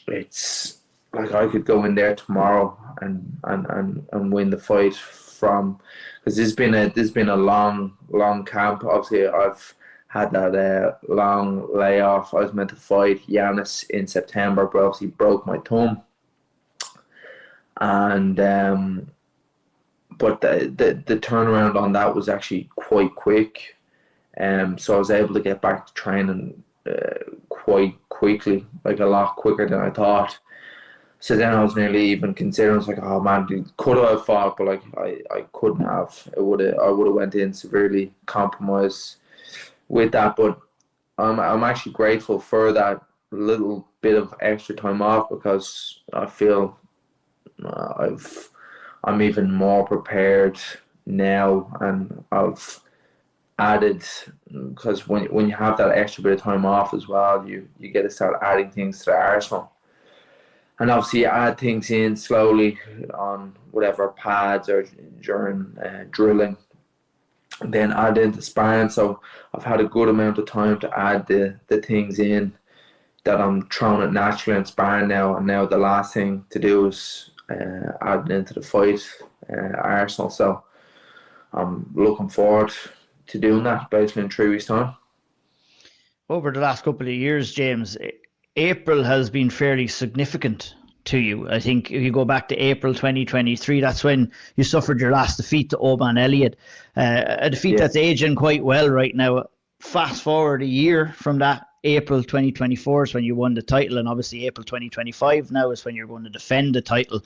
it's like I could go in there tomorrow and win the fight from, because this has been a long camp. Obviously, I've had that long layoff. I was meant to fight Giannis in September, but obviously broke my thumb. And but the turnaround on that was actually quite quick. So I was able to get back to training quite quickly, like a lot quicker than I thought. So then I was nearly even considering, I was like, oh man, could I have fought? But like, I couldn't have. I would have went in severely compromised with that. But I'm actually grateful for that little bit of extra time off, because I feel I'm even more prepared now, and I've added, because when you have that extra bit of time off as well, you get to start adding things to the arsenal. And obviously you add things in slowly on whatever pads or during drilling, and then add into sparring. So I've had a good amount of time to add the things in that I'm throwing it naturally in sparring now. And now the last thing to do is add it into the fight arsenal. So I'm looking forward to doing that basically in 3 weeks' time. Over the last couple of years, James, April has been fairly significant to you. I think if you go back to April 2023, that's when you suffered your last defeat to Oban Elliott. A defeat that's aging quite well right now. Fast forward a year from that, April 2024 is when you won the title, and obviously April 2025 now is when you're going to defend the title.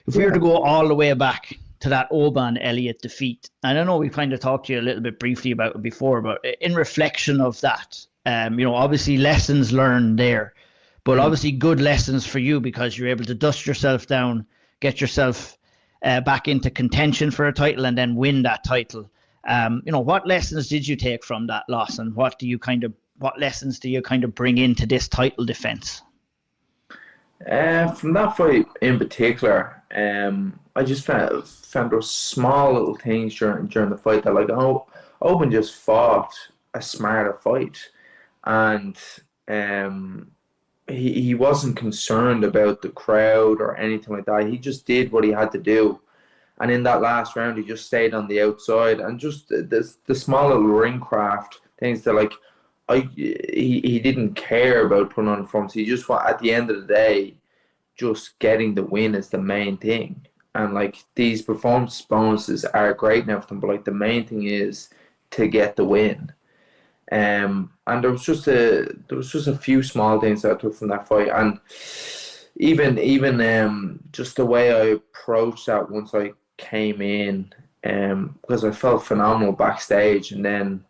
If we were to go all the way back to that Oban Elliott defeat, and I know we kind of talked to you a little bit briefly about it before, but in reflection of that, obviously lessons learned there, but obviously good lessons for you, because you're able to dust yourself down, get yourself back into contention for a title, and then win that title What lessons did you take from that loss, and what lessons do you kind of bring into this title defense? From that fight in particular, I just found those small little things during the fight that, like, Owen just fought a smarter fight, and he wasn't concerned about the crowd or anything like that. He just did what he had to do, and in that last round, he just stayed on the outside, and just the small little ring craft things that, like, he didn't care about putting on performance. He just at the end of the day, just getting the win is the main thing. And, like, these performance bonuses are great and everything, but, like, the main thing is to get the win. And there was just a few small things that I took from that fight, and even just the way I approached that once I came in, because I felt phenomenal backstage, and then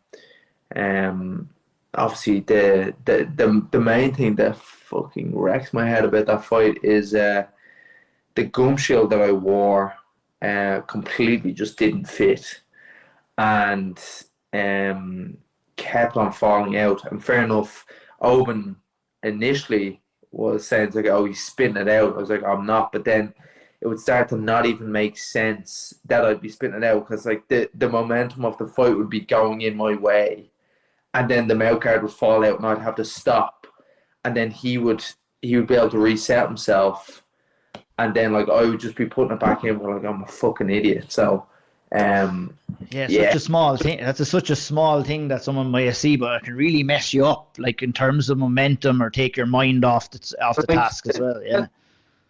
obviously the main thing that fucking wrecks my head about that fight is the gum shield that I wore completely just didn't fit, and kept on falling out. And fair enough, Owen initially was saying, like, oh, he's spitting it out. I was like, I'm not. But then it would start to not even make sense that I'd be spitting it out, because, like, the momentum of the fight would be going in my way, and then the mouth guard would fall out and I'd have to stop, and then he would be able to reset himself, and then, like, I would just be putting it back in. Like, I'm a fucking idiot. So such a small thing. That's such a small thing that someone might see, but it can really mess you up, like, in terms of momentum, or take your mind off the task as well. Yeah.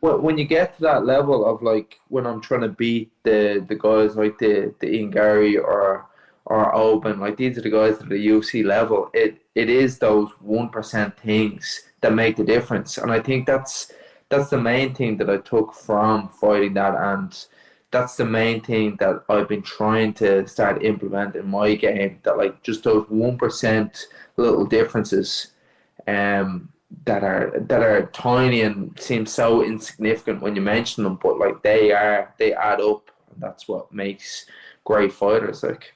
When you get to that level of, like, when I'm trying to beat the guys like the Ian Garry or Open, like, these are the guys at the UFC level. It is those 1% things that make the difference, and I think that's the main thing that I took from fighting that, and that's the main thing that I've been trying to start implementing in my game. That, like, just those 1% little differences, that are tiny and seem so insignificant when you mention them, but, like, they add up. And that's what makes great fighters. Like,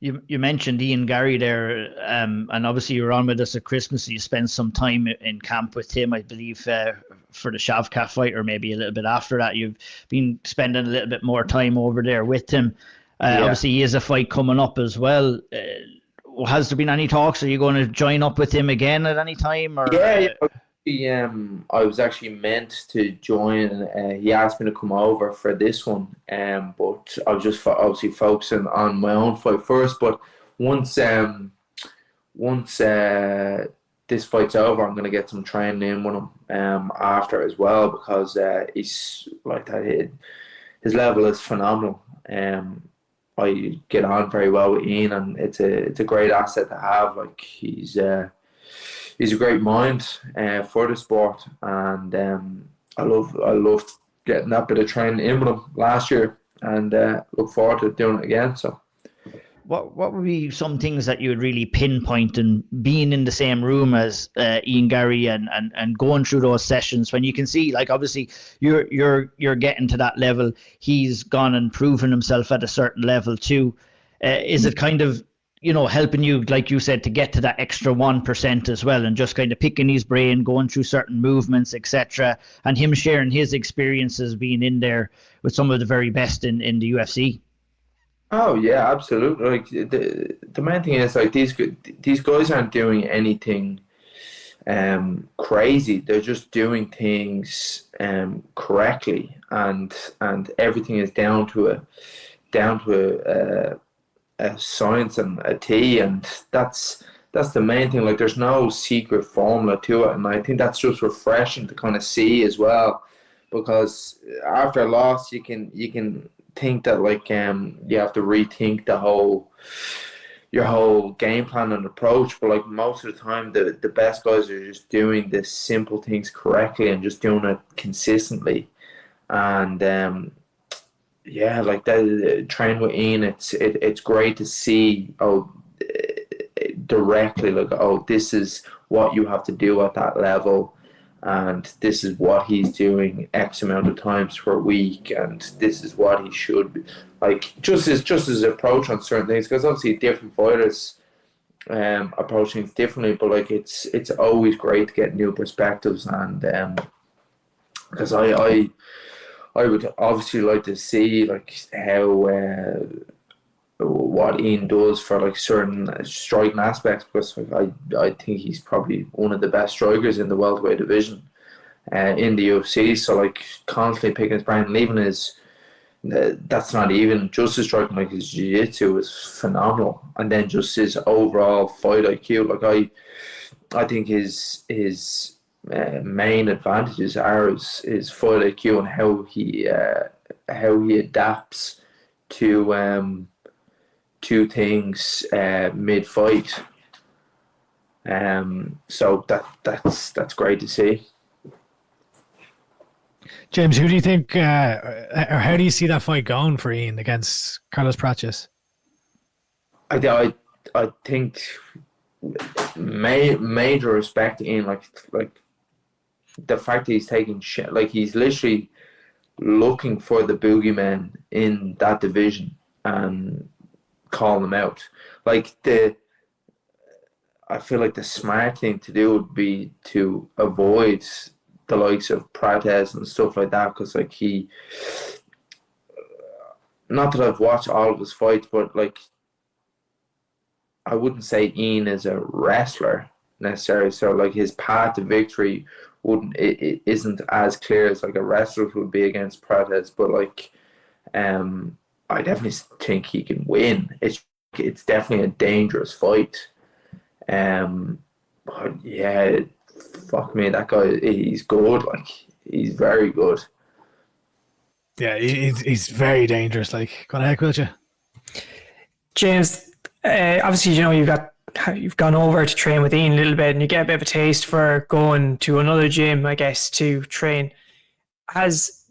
You mentioned Ian Garry there, and obviously you were on with us at Christmas. You spent some time in camp with him, I believe, for the Shavkat fight, or maybe a little bit after that. You've been spending a little bit more time over there with him. Obviously, he has a fight coming up as well. Has there been any talks? Are you going to join up with him again at any time? Or I was actually meant to join. He asked me to come over for this one, but I was just obviously focusing on my own fight first. But once this fight's over, I'm going to get some training in with him after as well, because he's like that. His level is phenomenal. I get on very well with Ian, and it's a great asset to have. Like, he's a great mind for the sport, and I loved getting that bit of training in with him last year, and look forward to doing it again. So, what would be some things that you would really pinpoint in being in the same room as Ian Garry and going through those sessions, when you can see, like, obviously you're getting to that level, he's gone and proven himself at a certain level too. Is it kind of, helping you, like you said, to get to that extra 1% as well, and just kind of picking his brain, going through certain movements, etc., and him sharing his experiences being in there with some of the very best in the UFC? oh yeah, absolutely. Like, the main thing is, like, these guys aren't doing anything crazy. They're just doing things correctly, and everything is down to a science and a T, and that's the main thing. Like, there's no secret formula to it, and I think that's just refreshing to kind of see as well, because after a loss, you can think that, like, you have to rethink your whole game plan and approach, but, like, most of the time the best guys are just doing the simple things correctly and just doing it consistently. And like that, train with Ian, it's great to see directly, like, this is what you have to do at that level, and this is what he's doing X amount of times per week, and this is what he should be. Like, just his approach on certain things, because obviously different fighters approach things differently, but like it's always great to get new perspectives, and because I would obviously like to see like how what Ian does for like certain striking aspects, because like, I think he's probably one of the best strikers in the welterweight division in the UFC. So like constantly picking his brain, and even his that's not even just his striking, like his jiu-jitsu is phenomenal, and then just his overall fight IQ. Like I think his main advantages are his fight IQ and how he adapts to things mid-fight. So that's great to see. James, who do you think, or how do you see that fight going for Ian against Carlos Prates? I think major respect to Ian, like the fact that he's taking shit, like he's literally looking for the boogeyman in that division and calling them out. Like I feel like the smart thing to do would be to avoid the likes of Prates and stuff like that, because like he, not that I've watched all of his fights, but like I wouldn't say Ian is a wrestler necessarily, so like his path to victory it isn't as clear as like a wrestler would be against Prates, but like I definitely think he can win. It's definitely a dangerous fight. But yeah, fuck me, that guy, he's good. Like, he's very good. Yeah, he's very dangerous. Like, go ahead, will you? James, obviously, you know, you've gone over to train with Ian a little bit, and you get a bit of a taste for going to another gym, I guess, to train. Has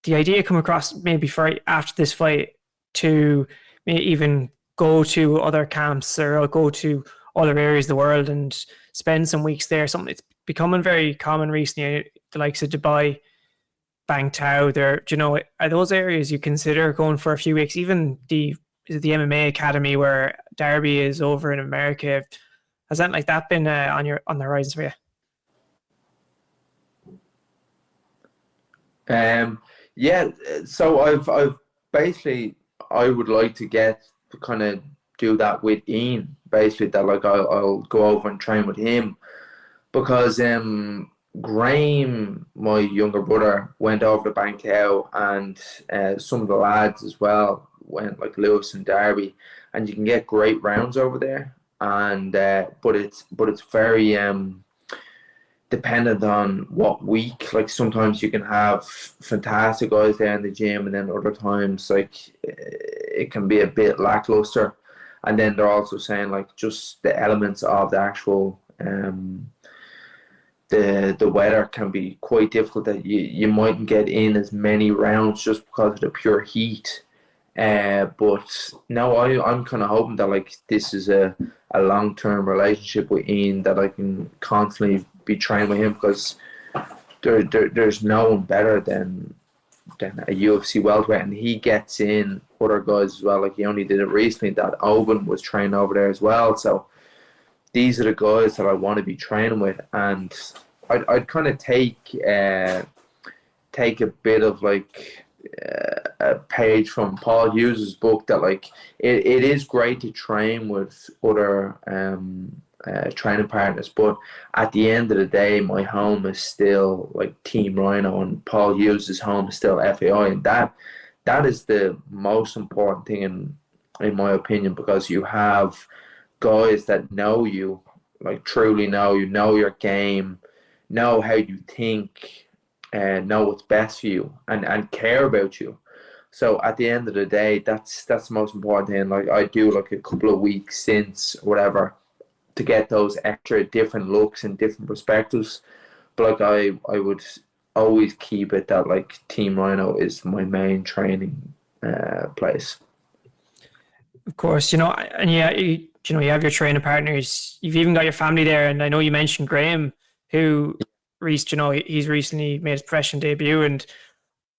the idea come across maybe for after this fight to maybe even go to other camps or go to other areas of the world and spend some weeks there? Something that's becoming very common recently, the likes of Dubai, Bangtao, there, you know, are those areas you consider going for a few weeks? Even the MMA Academy where Derby is over in America, has that like that been on the horizon for you? Yeah, so I've basically, I would like to get to kind of do that with Ian, basically, that like I'll go over and train with him, because Graham, my younger brother, went over to Bangtao, and some of the lads as well went, like Lewis and Derby, and you can get great rounds over there, and but it's very dependent on what week. Like sometimes you can have fantastic guys there in the gym, and then other times like it can be a bit lackluster. And then they're also saying like just the elements of the actual the weather can be quite difficult, that you mightn't get in as many rounds just because of the pure heat. But no, I'm kind of hoping that like this is a long-term relationship with Ian, that I can constantly be training with him, because there's no one better than a UFC welterweight, and he gets in other guys as well. Like he only did it recently that Auld was training over there as well. So these are the guys that I want to be training with, and I'd kind of take a bit of like a page from Paul Hughes's book, that like it is great to train with other training partners, but at the end of the day, my home is still like Team Ryano, and Paul Hughes's home is still FAI, and that is the most important thing in my opinion, because you have guys that know you, like truly know you, know your game, know how you think, and know what's best for you, and care about you. So at the end of the day, that's the most important thing. Like I do like a couple of weeks since whatever to get those extra different looks and different perspectives. But like I would always keep it that like Team Ryano is my main training place. Of course, you know, and yeah, you know, you have your training partners. You've even got your family there, and I know you mentioned Graham, who Rhys, you know, he's recently made his professional debut, and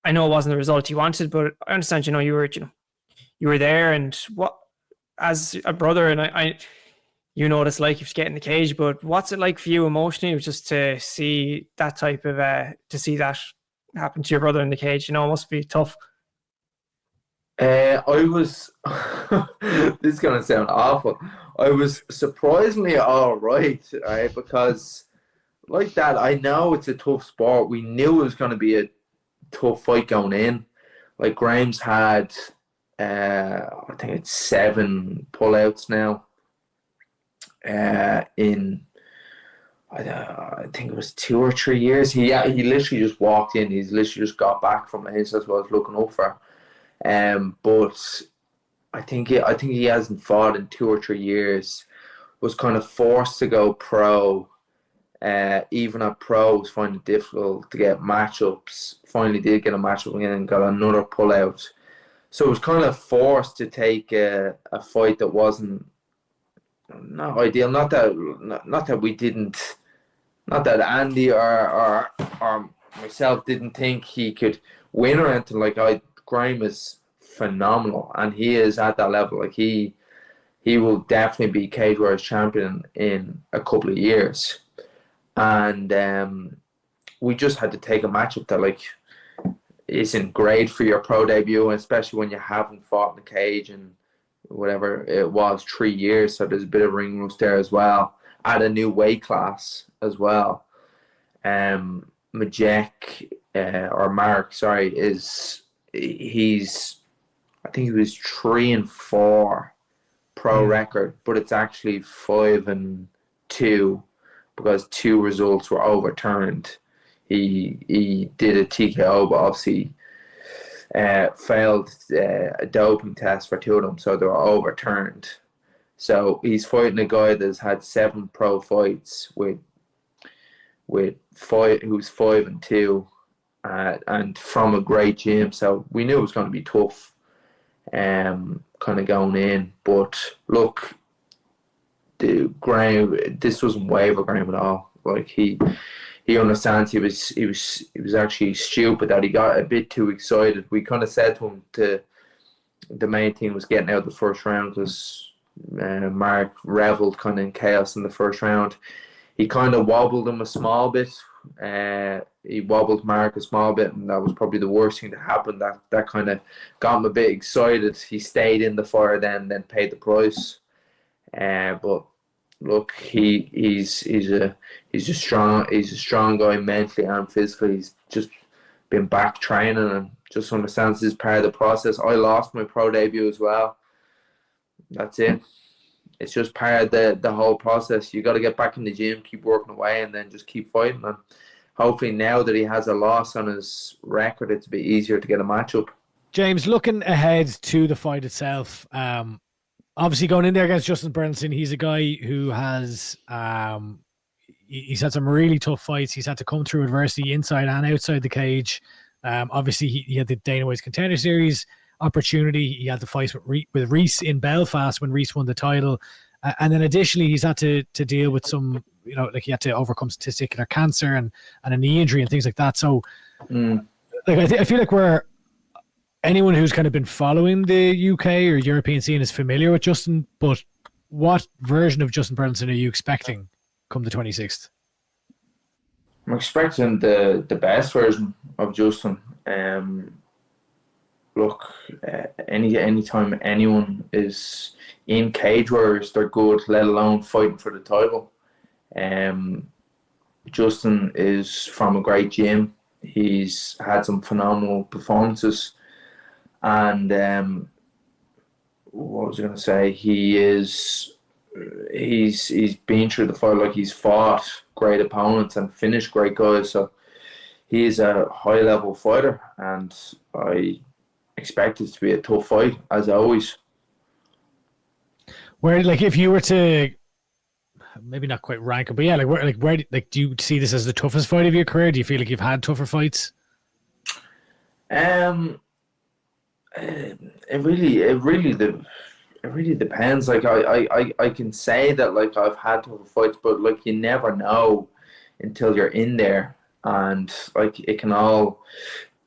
I know it wasn't the result he wanted, but I understand, you know, you were there, and what, as a brother, and I you know what it's like if you get in the cage, but what's it like for you emotionally just to see that type of to see that happen to your brother in the cage? You know, it must be tough. I was. This is gonna sound awful. I was surprisingly all right, right? Because like that, I know it's a tough sport. We knew it was going to be a tough fight going in. Like Graham's had, I think it's 7 pullouts now. In I think it was 2 or 3 years. He literally just walked in. He's literally just got back from his. That's what I was looking up for. But I think he hasn't fought in 2 or 3 years. Was kind of forced to go pro. Even at pro, was finding it difficult to get matchups. Finally, did get a matchup again and got another pullout. So it was kind of forced to take a fight that wasn't not ideal. Not that we didn't. Not that Andy or myself didn't think he could win or anything. Like Graham is phenomenal, and he is at that level. Like he will definitely be Cage Warriors champion in a couple of years, and we just had to take a matchup that like isn't great for your pro debut, especially when you haven't fought in the cage in whatever it was 3 years. So there's a bit of ring rust there as well. At a new weight class as well. Majek or Mark, sorry, he's I think he was 3-4 pro record, but it's actually 5-2 because 2 results were overturned. He did a TKO, but obviously failed a doping test for 2 of them, so they were overturned. So he's fighting a guy that's had 7 pro fights with 5, who's 5-2, and from a great gym. So we knew it was going to be tough, kind of going in. But look, Graham, this wasn't waver Graham at all. Like he understands. He was actually stupid that he got a bit too excited. We kind of said to him the main thing was getting out of the first round because Mark reveled kind of in chaos in the first round. He kind of wobbled him a small bit. He wobbled Mark a small bit, and that was probably the worst thing to happen. That kind of got him a bit excited. He stayed in the fire, then paid the price. But look, he's a strong guy mentally and physically. He's just been back training and just understands this is part of the process. I lost my pro debut as well. That's it. It's just part of the whole process. You got to get back in the gym, keep working away, and then just keep fighting. And hopefully now that he has a loss on his record, it's a bit easier to get a matchup. James, looking ahead to the fight itself, obviously going in there against Justin Burlinson, he's a guy who has he's had some really tough fights. He's had to come through adversity inside and outside the cage. Obviously, he had the Dana White's Contender Series opportunity. He had the fight with Rhys in Belfast when Rhys won the title, and then additionally he's had to deal with some, you know, like he had to overcome testicular cancer and a knee injury and things like that. So like I feel like anyone who's kind of been following the UK or European scene is familiar with Justin, but what version of Justin Burlinson are you expecting come the 26th? I'm expecting the best version of Justin. Look, anytime anyone is in Cage Warriors, they're good, let alone fighting for the title. Justin is from a great gym. He's had some phenomenal performances. And what was I going to say? He's been through the fight. Like, he's fought great opponents and finished great guys. So he is a high-level fighter, and I expect it to be a tough fight, as always. Where, like, if you were to maybe not quite rank it, but yeah, where do you see this as the toughest fight of your career? Do you feel like you've had tougher fights? It really depends. Like I can say that like I've had tougher fights, but like you never know. until you're in there. And like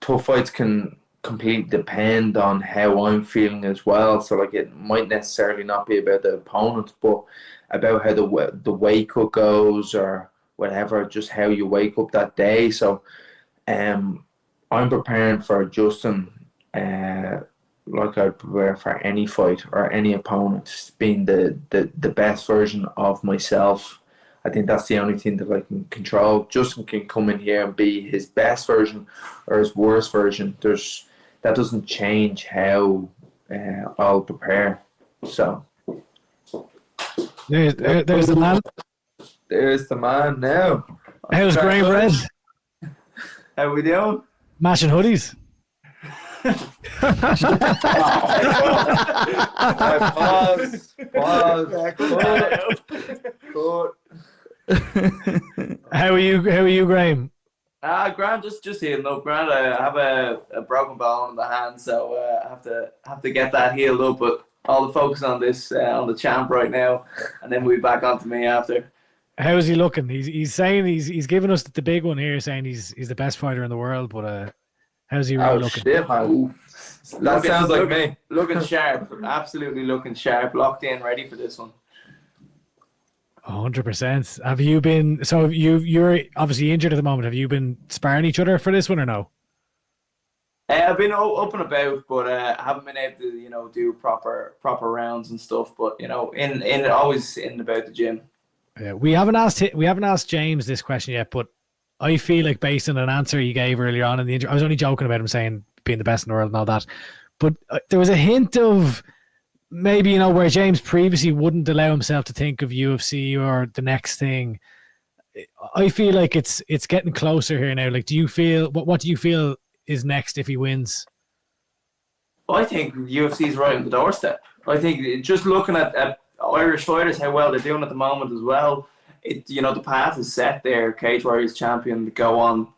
tough fights can completely depend on how I'm feeling as well. So like it might necessarily not be about the opponent, but about how the wake up goes or whatever, just how you wake up that day. So I'm preparing for Justin like I'd prepare for any fight or any opponent, being the best version of myself. I think that's the only thing that I can control. Justin can come in here and be his best version or his worst version. That doesn't change how I'll prepare. So There's the man. there's the man now. How's Graham Red? How we doing? Matching hoodies. Pause. How are you, Graham? Grant, just healing up. Grant, I have a broken bone in the hand, so I have to get that healed up. But all the focus on this on the champ right now, and then we'll be back onto me after. How's he looking? He's saying he's giving us the big one here, saying he's the best fighter in the world. But how's he really looking? Shit, man. That sounds like me. Looking sharp, absolutely looking sharp, locked in, ready for this one. 100%. Have you been? So you're obviously injured at the moment. Have you been sparring each other for this one or no? I've been up and about, but I haven't been able to do proper rounds and stuff. But in always in and about the gym. Yeah, we haven't asked James this question yet, but I feel like based on an answer he gave earlier on in the interview, I was only joking about him saying being the best in the world and all that, but there was a hint of maybe where James previously wouldn't allow himself to think of UFC or the next thing. I feel like it's getting closer here now. Like, do you feel what do you feel is next if he wins? I think UFC is right on the doorstep. I think just looking at Irish fighters, how well they're doing at the moment as well. The path is set there. Cage Warriors champion to go on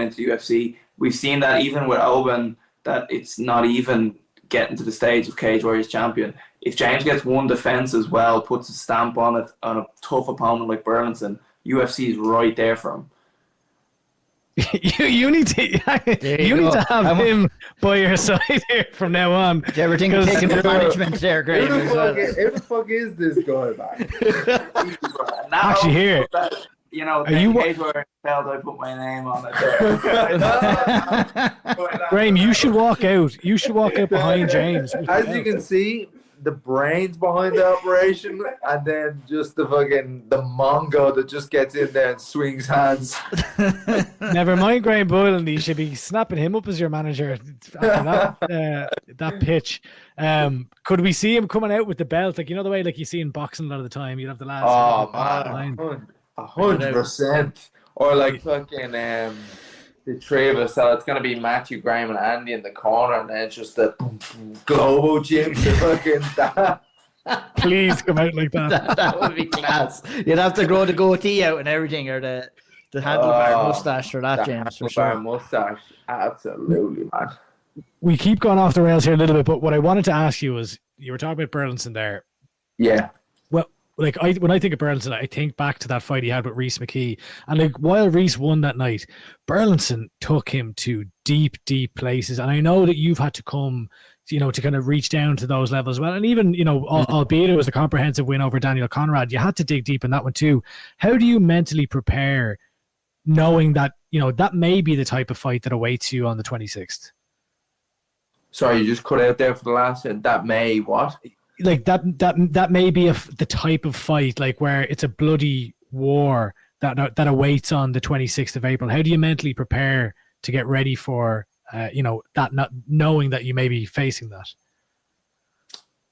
into the UFC. We've seen that even with Oban, that it's not even getting to the stage of Cage Warriors champion. If James gets one defense as well, puts a stamp on it on a tough opponent like Burlinson, UFC is right there for him. you need to have him by your side here from now on. Do you ever think of taking management there, Graham? Who the fuck is this guy, man? Actually, here. Cage Warriors felt I put my name on it there. Graham, you should walk out. You should walk out behind James. As you can see, the brains behind the operation, and then just the Mongo that just gets in there and swings hands. Never mind Graham Boylan. You should be snapping him up as your manager after that pitch. Could we see him coming out with the belt? Like, the way like you see in boxing a lot of the time, you'd have the lads. Oh, man. 100%. Or like fucking the three of us. So it's going to be Matthew, Graham, and Andy in the corner, and then it's just the Globo Gym to fucking that. Please come out like that. That would be class. You'd have to grow the goatee out and everything, or the handlebar mustache for that, James. For sure. Mustache, absolutely, man. We keep going off the rails here a little bit, but what I wanted to ask you was, you were talking about Burlinson there. Yeah. Well, like when I think of Burlinson, I think back to that fight he had with Rhys McKee, and like while Rhys won that night, Burlinson took him to deep places, and I know that you've had to come, to kind of reach down to those levels as well, and even albeit it was a comprehensive win over Daniel Conrad, you had to dig deep in that one too. How do you mentally prepare, knowing that that may be the type of fight that awaits you on the 26th? Sorry, you just cut out there for the last. That may what? Like that may be the type of fight, like where it's a bloody war that awaits on the 26th of April. How do you mentally prepare to get ready for that, not knowing that you may be facing that?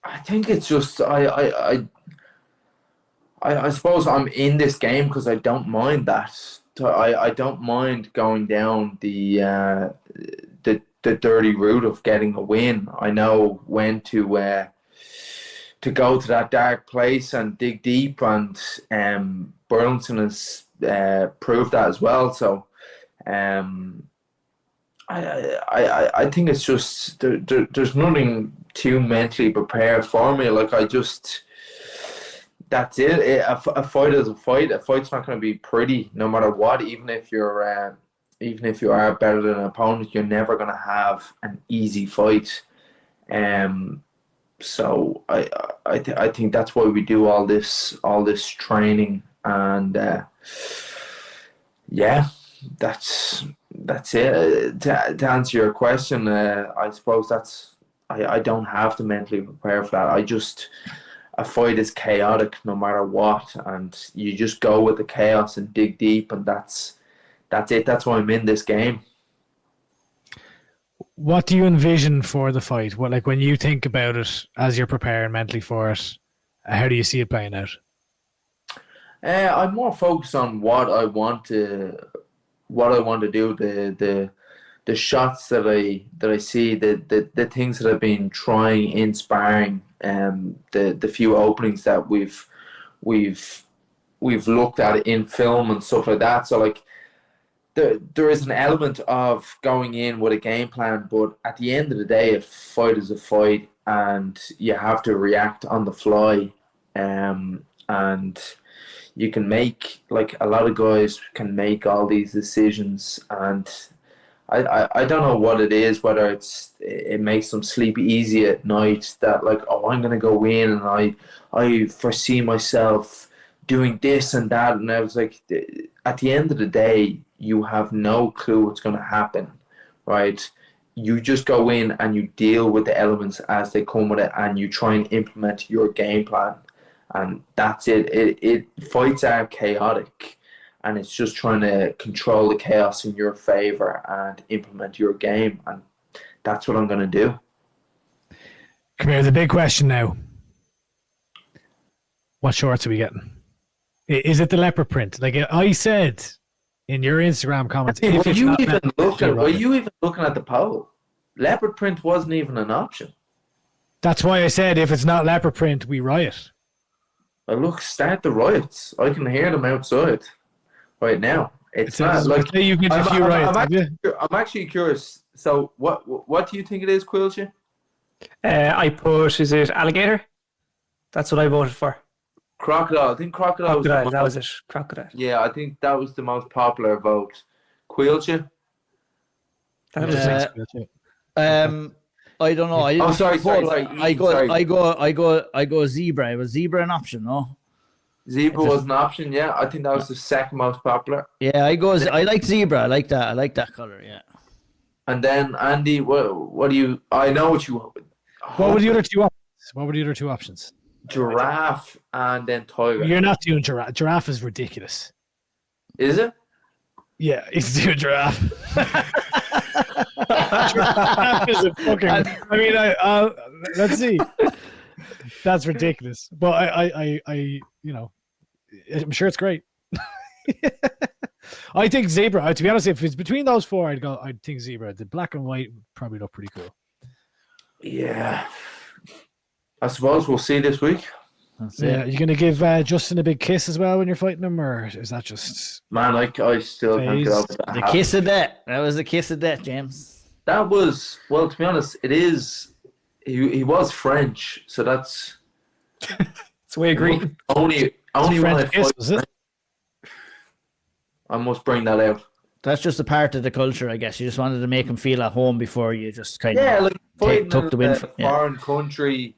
I think it's just I suppose I'm in this game because I don't mind that. I don't mind going down the dirty route of getting a win. I know when to go to that dark place and dig deep, and Burlinson has proved that as well. So I think it's just there's nothing too mentally prepared for me. Like, I just that's it. A fight is a fight. A fight's not going to be pretty, no matter what. Even if you are better than an opponent, you're never going to have an easy fight. So I think that's why we do all this training, and yeah, that's it. To answer your question, I suppose I don't have to mentally prepare for that. A fight is chaotic no matter what, and you just go with the chaos and dig deep, and that's it. That's why I'm in this game. What do you envision for the fight? What, like, when you think about it as you're preparing mentally for it, how do you see it playing out? I'm more focused on what I want to do. The shots that I see, the things that I've been trying in sparring, the few openings that we've looked at in film and stuff like that. So like, there is an element of going in with a game plan, but at the end of the day, a fight is a fight, and you have to react on the fly. And you can make, like, a lot of guys can make all these decisions, and I don't know what it is, whether it makes them sleep easy at night, that like, oh, I'm gonna go in and I foresee myself doing this and that, and I was like, at the end of the day, you have no clue what's going to happen, right? You just go in and you deal with the elements as they come with it, and you try and implement your game plan, and that's it. Fights are chaotic, and it's just trying to control the chaos in your favor and implement your game, and that's what I'm going to do. Come here, the big question now. What shorts are we getting? Is it the leopard print? Like I said in your Instagram comments, Were you even looking at the poll? Leopard print wasn't even an option. That's why I said, if it's not leopard print, we riot. Well, look, start the riots. I can hear them outside right now. It's not like you can a few riots. I'm actually curious. So, what do you think it is, Caoilte? I put, is it alligator? That's what I voted for. Crocodile. I think crocodile was that was it. Crocodile. Yeah, I think that was the most popular vote. Caoilte? That was I don't know. Sorry. I go zebra. Was zebra an option? No. Zebra was an option. Yeah, I think that was the second most popular. Yeah, I like zebra. I like that. I like that color. Yeah. And then Andy, what do you? I know what you. What were the other two options? What were the other two options? Giraffe and then tiger. You're not doing giraffe. Giraffe is ridiculous. Is it? Yeah, he's doing giraffe. Giraffe is a fucking. I mean, let's see. That's ridiculous. But I, I'm sure it's great. I think zebra. To be honest, if it's between those four, I'd think zebra. The black and white would probably look pretty cool. Yeah. I suppose we'll see this week. Yeah, you're gonna give Justin a big kiss as well when you're fighting him, or is that just? Man, I still can't get over that. The kiss of death. That was the kiss of death, James. That was, well, to be honest, it is. He was French, so that's. It's way agreed. Only when I kiss, fight, was it? I must bring that out. That's just a part of the culture, I guess. You just wanted to make him feel at home before you just kind of like fighting took the win. In a foreign country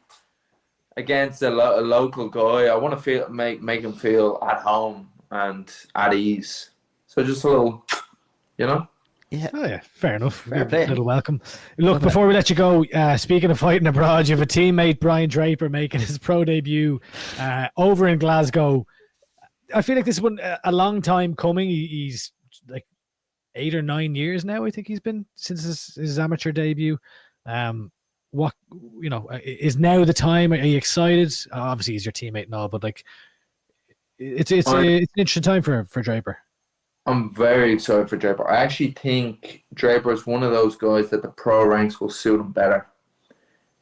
against a local guy. I want to make him feel at home and at ease. So just a little, Yeah. Oh yeah, fair enough. Fair play. A little welcome. Look, before we let you go, speaking of fighting abroad, you have a teammate, Brian Draper, making his pro debut over in Glasgow. I feel like this one a long time coming. He's like 8 or 9 years now. I think he's been since his amateur debut. What is now the time? Are you excited? Obviously, he's your teammate and all, but like, it's an interesting time for Draper. I'm very excited for Draper. I actually think Draper is one of those guys that the pro ranks will suit him better.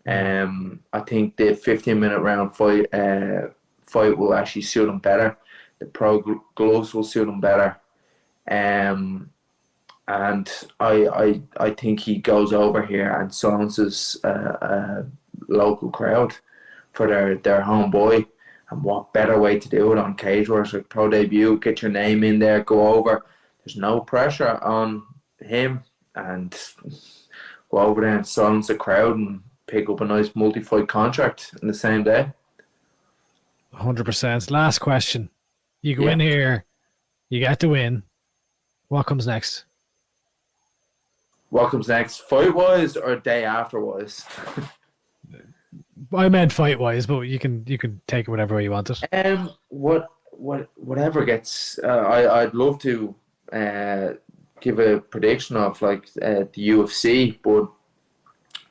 I think the 15-minute round fight will actually suit him better. The pro gloves will suit him better. And I think he goes over here and silences a local crowd for their homeboy. And what better way to do it on Cage Warriors, like pro debut, get your name in there, go over. There's no pressure on him, and go over there and silence the crowd and pick up a nice multi-fight contract in the same day. 100%. Last question. You go in here, you get to win. What comes next? What comes next? Fight-wise or day after-wise? I meant fight-wise, but you can take it whatever way you want it. Whatever gets. I'd love to give a prediction of like the UFC, but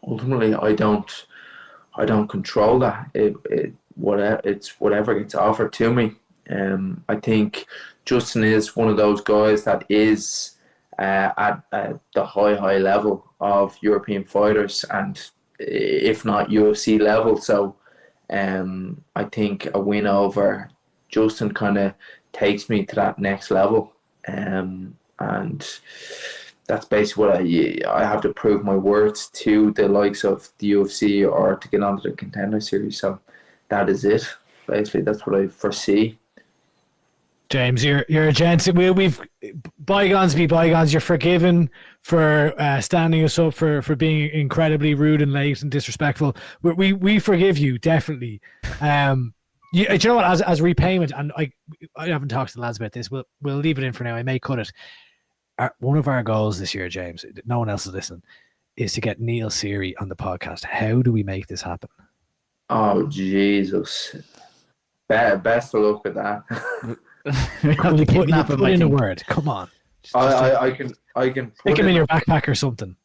ultimately I don't control that. It's whatever gets offered to me. I think Justin is one of those guys that is at the high level of European fighters, and if not UFC level. So I think a win over Justin kind of takes me to that next level, and that's basically what I have to prove my worth to the likes of the UFC or to get onto the Contender series. So that is it. Basically, that's what I foresee. James, you're a gent. We've bygones be bygones. You're forgiven for standing us up for being incredibly rude and late and disrespectful. We forgive you, definitely. Do you know what? As repayment, and I haven't talked to the lads about this. We'll leave it in for now. I may cut it. One of our goals this year, James, no one else is listening, is to get Neil Seary on the podcast. How do we make this happen? Oh, Jesus. Best of luck with that. Put in a word. Come on. I can stick him in your backpack or something.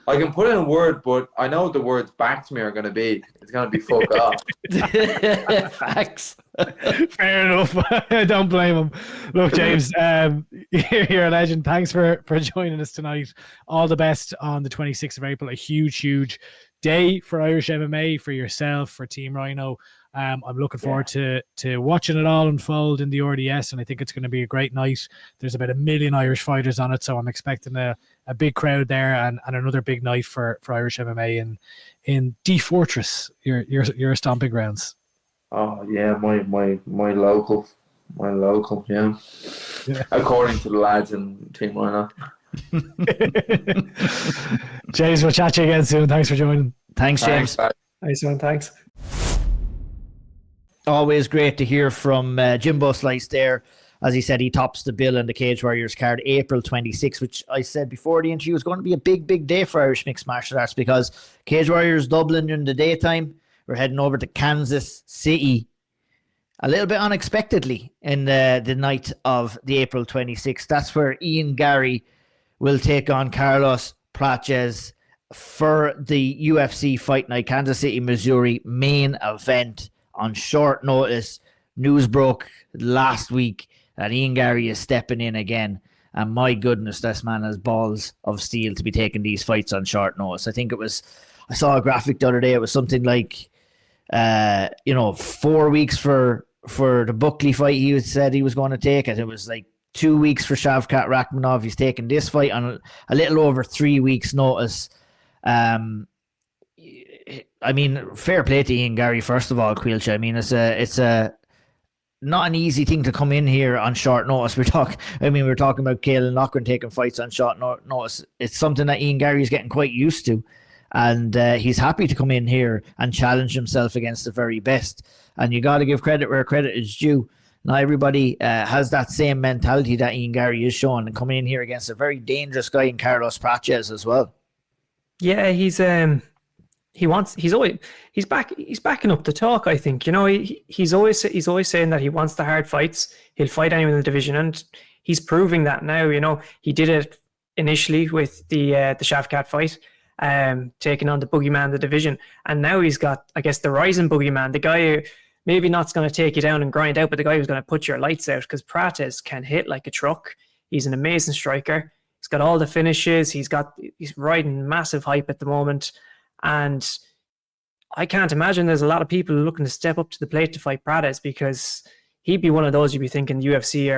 I can put in a word, but I know what the words back to me are going to be. It's going to be fuck off. Facts. Fair enough. Don't blame him. Look, James, you're a legend. Thanks for joining us tonight. All the best on the 26th of April. A huge day for Irish MMA, for yourself, for Team Ryano. I'm looking forward to watching it all unfold in the RDS, and I think it's going to be a great night. There's about 1 million Irish fighters on it, so I'm expecting a big crowd there, and another big night for Irish MMA in D Fortress, your stomping grounds. Oh yeah, my local, yeah. According to the lads in Team Ryano. James, we'll chat to you again soon. Thanks for joining. Thanks, James. Nice one, thanks. Always great to hear from Jimbo Slice there. As he said, he tops the bill in the Cage Warriors card, April 26, which I said before the interview was going to be a big day for Irish mixed martial arts, because Cage Warriors Dublin in the daytime, we're heading over to Kansas City a little bit unexpectedly in the night of the April 26th. That's where Ian Garry will take on Carlos Prates for the UFC Fight Night Kansas City, Missouri main event. On short notice, news broke last week that Ian Garry is stepping in again. And my goodness, this man has balls of steel to be taking these fights on short notice. I saw a graphic the other day. It was something like, 4 weeks for the Buckley fight he said he was going to take it. It was like 2 weeks for Shavkat Rakhmonov. He's taking this fight on a little over 3 weeks' notice. I mean, fair play to Ian Garry, first of all, Caoilte. I mean, it's a not an easy thing to come in here on short notice. We're talking about Caolan Loughran taking fights on short notice. It's something that Ian Garry is getting quite used to, and he's happy to come in here and challenge himself against the very best. And you got to give credit where credit is due. Not everybody has that same mentality that Ian Garry is showing, and coming in here against a very dangerous guy in Carlos Prates as well. Yeah, he's backing up the talk. I think, he's always saying that he wants the hard fights. He'll fight anyone in the division, and he's proving that now. He did it initially with the Shavkat fight, taking on the boogeyman in the division, and now he's got, I guess, the rising boogeyman, the guy who maybe not's going to take you down and grind out, but the guy who's going to put your lights out, because Prates can hit like a truck. He's an amazing striker. He's got all the finishes. He's riding massive hype at the moment. And I can't imagine there's a lot of people looking to step up to the plate to fight Prates, because he'd be one of those you'd be thinking UFC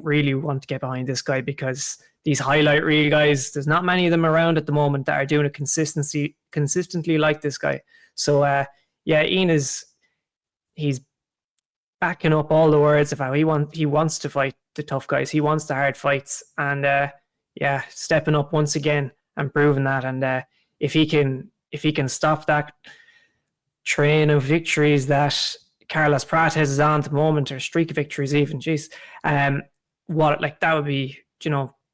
really want to get behind this guy, because these highlight reel guys, there's not many of them around at the moment that are doing it consistently like this guy. So, Ian he's backing up all the words of how he wants to fight the tough guys. He wants the hard fights, and stepping up once again and proving that. And if he can stop that train of victories that Carlos Prates is on at the moment, or streak of victories even, that would be,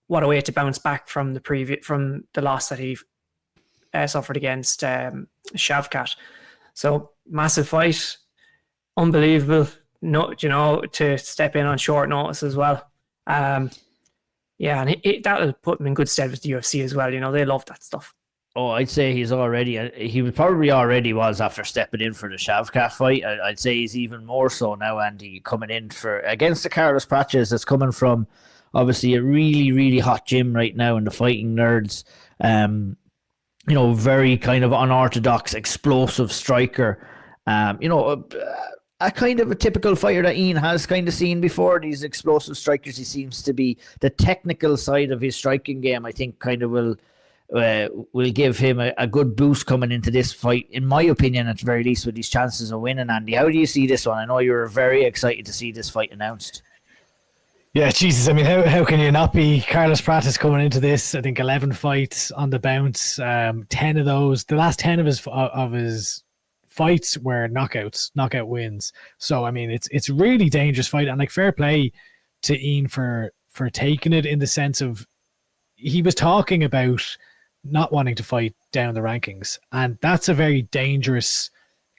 what a way to bounce back from the loss that he suffered against Shavkat. So massive fight, unbelievable. No, to step in on short notice as well. And that'll put him in good stead with the UFC as well. They love that stuff. Oh, I'd say he probably already was after stepping in for the Shavkat fight. I'd say he's even more so now, Andy, coming in against the Carlos Prates that's coming from obviously a really, really hot gym right now in the fighting nerds. Very kind of unorthodox, explosive striker. A kind of a typical fighter that Ian has kind of seen before. These explosive strikers, he seems to be the technical side of his striking game. I think kind of will give him a good boost coming into this fight, in my opinion, at the very least, with his chances of winning. Andy, how do you see this one? I know you were very excited to see this fight announced. Yeah, Jesus. I mean, how can you not be? Carlos Prates coming into this, I think 11 fights on the bounce. 10 of those, the last 10 of his fights were knockout wins. So I mean, it's really dangerous fight, and like fair play to Ian for taking it, in the sense of he was talking about not wanting to fight down the rankings, and that's a very dangerous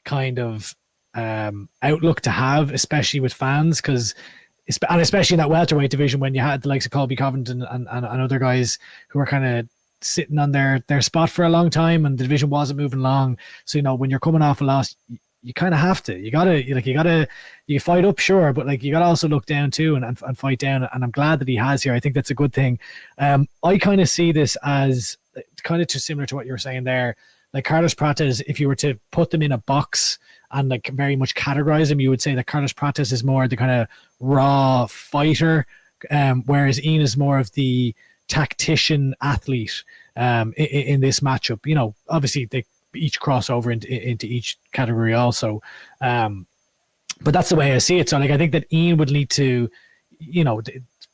kind of outlook to have, especially with fans, and especially in that welterweight division when you had the likes of Colby Covington and other guys who were kind of sitting on their spot for a long time, and the division wasn't moving along. So when you're coming off a loss, you kind of have to. You fight up, sure, but like you got to also look down too and fight down. And I'm glad that he has here. I think that's a good thing. I kind of see this as kind of too similar to what you were saying there. Like Carlos Prates, if you were to put them in a box and like very much categorize them, you would say that Carlos Prates is more the kind of raw fighter, whereas Ian is more of the tactician athlete in this matchup. Obviously they each cross over into each category also, but that's the way I see it. So like I think that Ian would need to,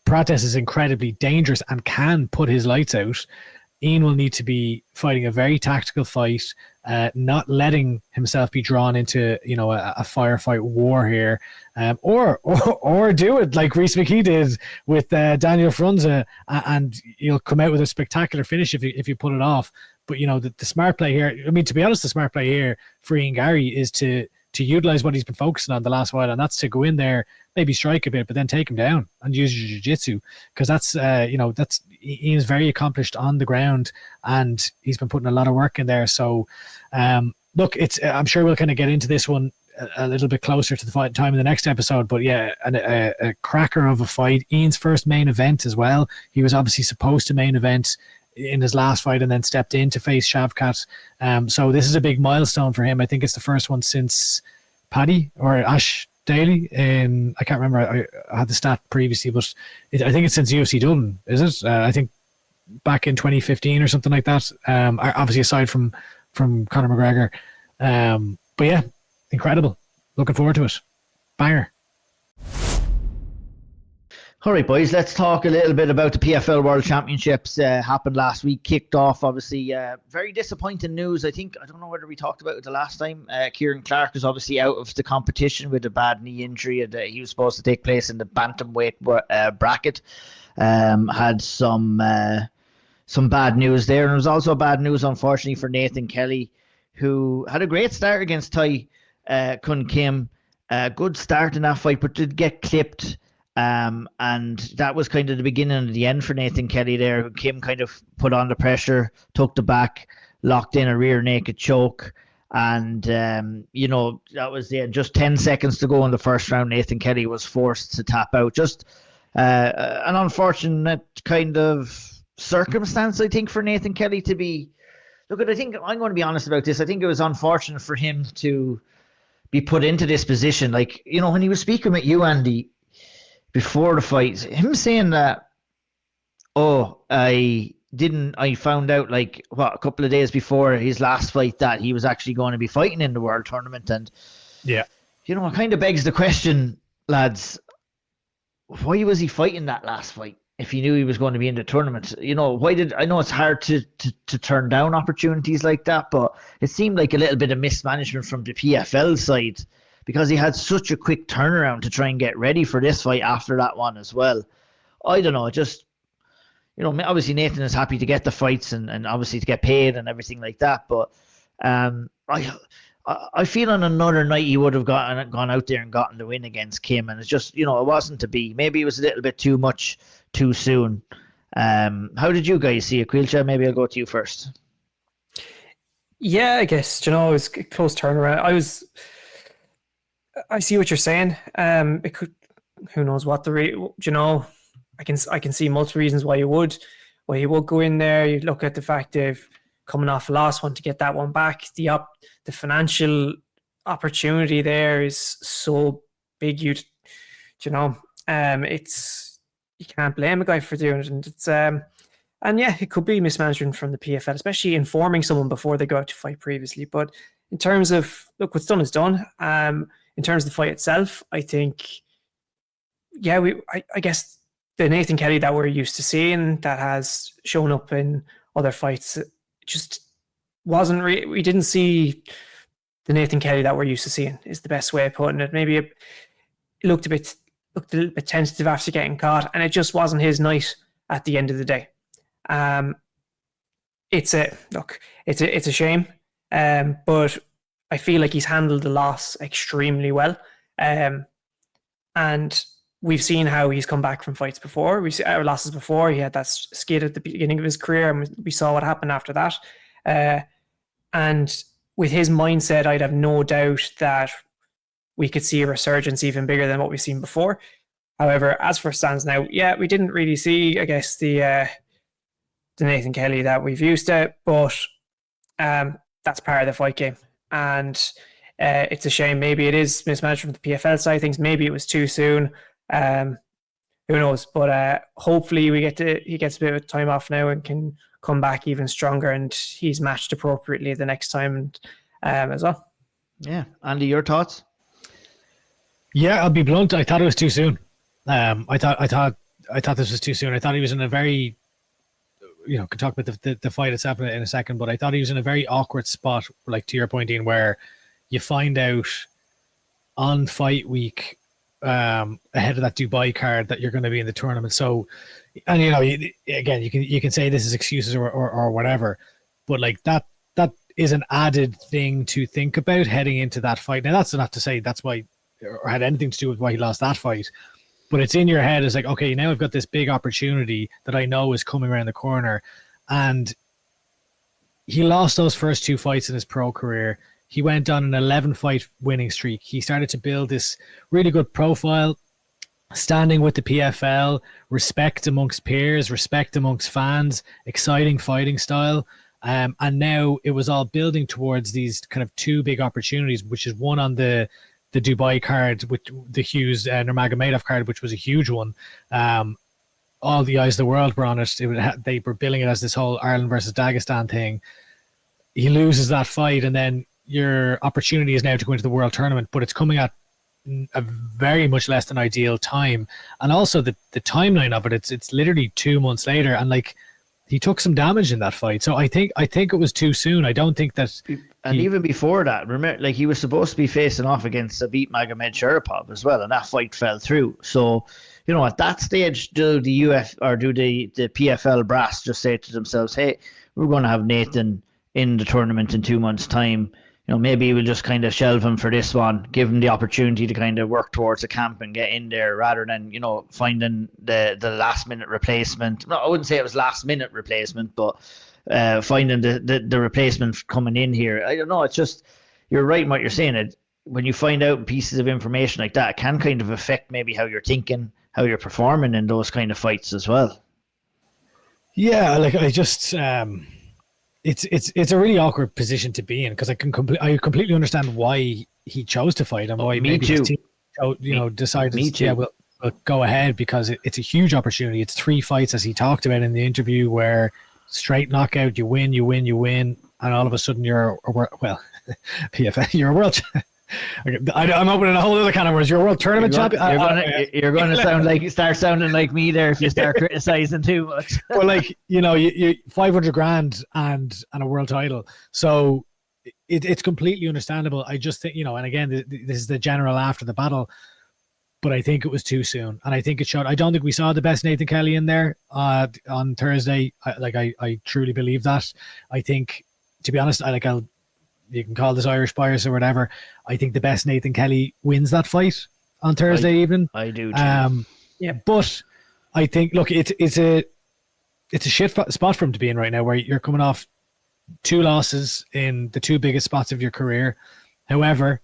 Prates is incredibly dangerous and can put his lights out. Ian will need to be fighting a very tactical fight, not letting himself be drawn into a firefight war here, or do it like Rhys McKee did with Daniel Frunze, and you'll come out with a spectacular finish if you pull it off. But the smart play here, I mean, to be honest, the smart play here for Ian Garry is to utilize what he's been focusing on the last while, and that's to go in there, maybe strike a bit, but then take him down and use your jiu-jitsu, because that's Ian's very accomplished on the ground, and he's been putting a lot of work in there. So look, I'm sure we'll kind of get into this one a little bit closer to the fight time in the next episode, but yeah, a cracker of a fight. Ian's first main event as well. He was obviously supposed to main event in his last fight and then stepped in to face Shavkat. So this is a big milestone for him. I think it's the first one since Paddy or Ash Daly. I can't remember. I had the stat previously, but I think it's since UFC Dublin, is it? I think back in 2015 or something like that. Obviously aside from Conor McGregor. But yeah, incredible. Looking forward to it. Banger. All right, boys, let's talk a little bit about the PFL World Championships. Happened last week, kicked off, obviously. Very disappointing news. I don't know whether we talked about it the last time. Kieran Clark is obviously out of the competition with a bad knee injury. And, he was supposed to take place in the bantamweight bracket. Had some bad news there. And it was also bad news, unfortunately, for Nathan Kelly, who had a great start against Tai Kun Kim. Good start in that fight, but did get clipped. And that was kind of the beginning and the end for Nathan Kelly there. Kim kind of put on the pressure, took the back, locked in a rear naked choke. And, that was just 10 seconds to go in the first round. Nathan Kelly was forced to tap out. Just an unfortunate kind of circumstance, I think, for Nathan Kelly to be... Look, I think I'm going to be honest about this. I think it was unfortunate for him to be put into this position. Like, when he was speaking with you, Andy, before the fight, him saying that, I found out a couple of days before his last fight that he was actually going to be fighting in the world tournament. And, yeah, it kind of begs the question, lads, why was he fighting that last fight if he knew he was going to be in the tournament? I know it's hard to turn down opportunities like that, but it seemed like a little bit of mismanagement from the PFL side because he had such a quick turnaround to try and get ready for this fight after that one as well. I don't know, just, obviously Nathan is happy to get the fights and obviously to get paid and everything like that, but I feel on another night he would have gone out there and gotten the win against Kim, and it's just, it wasn't to be. Maybe it was a little bit too much too soon. How did you guys see it, Caoilte? Maybe I'll go to you first. Yeah, I guess, it was a close turnaround. I see what you're saying. It could, who knows what I can see multiple reasons why you would go in there. You look at the fact of coming off the last one to get that one back. The financial opportunity there is so big. It's, you can't blame a guy for doing it, and it's and yeah, it could be mismanagement from the PFL, especially informing someone before they go out to fight previously. But in terms of, look, what's done is done. In terms of the fight itself, I think, yeah, I guess the Nathan Kelly that we're used to seeing that has shown up in other fights just wasn't we didn't see the Nathan Kelly that we're used to seeing, is the best way of putting it. Maybe it looked a little bit tentative after getting caught, and it just wasn't his night at the end of the day. It's a shame, but I feel like he's handled the loss extremely well, and we've seen how he's come back from fights before. We've seen our losses before. He had that skid at the beginning of his career, and we saw what happened after that. And with his mindset, I'd have no doubt that we could see a resurgence even bigger than what we've seen before. However, as for stands now, yeah, we didn't really see, I guess, the Nathan Kelly that we've used to, but that's part of the fight game. And it's a shame. Maybe it is mismanagement from the PFL side of things. Maybe it was too soon. Who knows? But hopefully he gets a bit of time off now and can come back even stronger, and he's matched appropriately the next time as well. Yeah. Andy, your thoughts? Yeah, I'll be blunt. I thought it was too soon. I thought this was too soon. I thought he was in a very, could talk about the fight itself in a second, but I thought he was in a very awkward spot, like to your point, Ian, where you find out on fight week ahead of that Dubai card that you're going to be in the tournament. So, and again, you can say this is excuses or whatever, but like that is an added thing to think about heading into that fight. Now, that's not to say that's why, or had anything to do with why he lost that fight, but it's in your head. It's like, okay, now I've got this big opportunity that I know is coming around the corner, and he lost those first two fights in his pro career. He went on an 11-fight winning streak. He started to build this really good profile, standing with the PFL, respect amongst peers, respect amongst fans, exciting fighting style. And now it was all building towards these kind of two big opportunities, which is one on the Dubai card, which the Hughes Nurmagomedov card, which was a huge one. All the eyes of the world were on it. They were billing it as this whole Ireland versus Dagestan thing. He loses that fight, and then your opportunity is now to go into the world tournament, but it's coming at a very much less than ideal time. And also the timeline of it, it's literally 2 months later, and like he took some damage in that fight. So I think it was too soon. I don't think that. And even before that, remember, like he was supposed to be facing off against Sabit Magomedsharipov as well, and that fight fell through. So, at that stage, do the PFL brass just say to themselves, "Hey, we're going to have Nathan in the tournament in 2 months' time. Maybe we'll just kind of shelve him for this one, give him the opportunity to kind of work towards a camp and get in there rather than, finding the last minute replacement." No, I wouldn't say it was last minute replacement, but finding the replacement coming in here. I don't know. It's just, you're right in what you're saying. It, when you find out pieces of information like that, it can kind of affect maybe how you're thinking, how you're performing in those kind of fights as well. Yeah, like I just... It's a really awkward position to be in, because I completely understand why he chose to fight and why maybe his team, decided, we'll go ahead, because it's a huge opportunity. It's 3 fights, as he talked about in the interview, where straight knockout, you win, and all of a sudden you're PFL, you're a world I'm opening a whole other can of worms. You're world tournament champion. You're gonna start sounding like me there if you start criticizing too much. Well, like you 500 grand and a world title. So it's completely understandable. I just think and again, this is the general after the battle, but I think it was too soon, and I think it showed. I don't think we saw the best Nathan Kelly in there on Thursday. I truly believe that. I think, to be honest, you can call this Irish bias or whatever. I think the best Nathan Kelly wins that fight on Thursday evening. I do too. Yeah, but I think, look, it's a shit spot for him to be in right now, where you're coming off 2 losses in the 2 biggest spots of your career. However,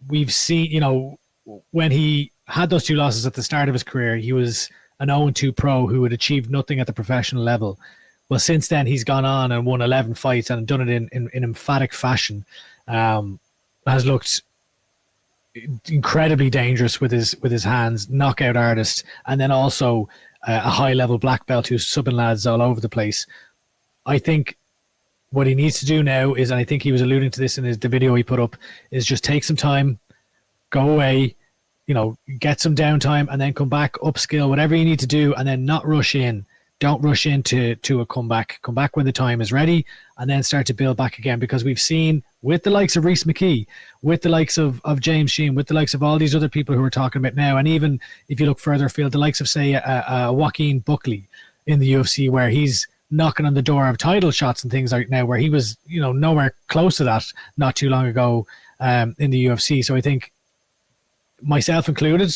we've seen, when he had those 2 losses at the start of his career, he was an 0-2 pro who had achieved nothing at the professional level. Well, since then, he's gone on and won 11 fights and done it in emphatic fashion. Has looked incredibly dangerous with his hands, knockout artist, and then also a high-level black belt who's subbing lads all over the place. I think what he needs to do now is, and I think he was alluding to this in the video he put up, is just take some time, go away, get some downtime, and then come back, upskill, whatever you need to do, and then not rush in. Don't rush into a comeback. Come back when the time is ready, and then start to build back again. Because we've seen with the likes of Rhys McKee, with the likes of James Sheehan, with the likes of all these other people who we're talking about now, and even if you look further afield, the likes of, say, Joaquin Buckley in the UFC, where he's knocking on the door of title shots and things like now, where he was, nowhere close to that not too long ago in the UFC. So I think, myself included,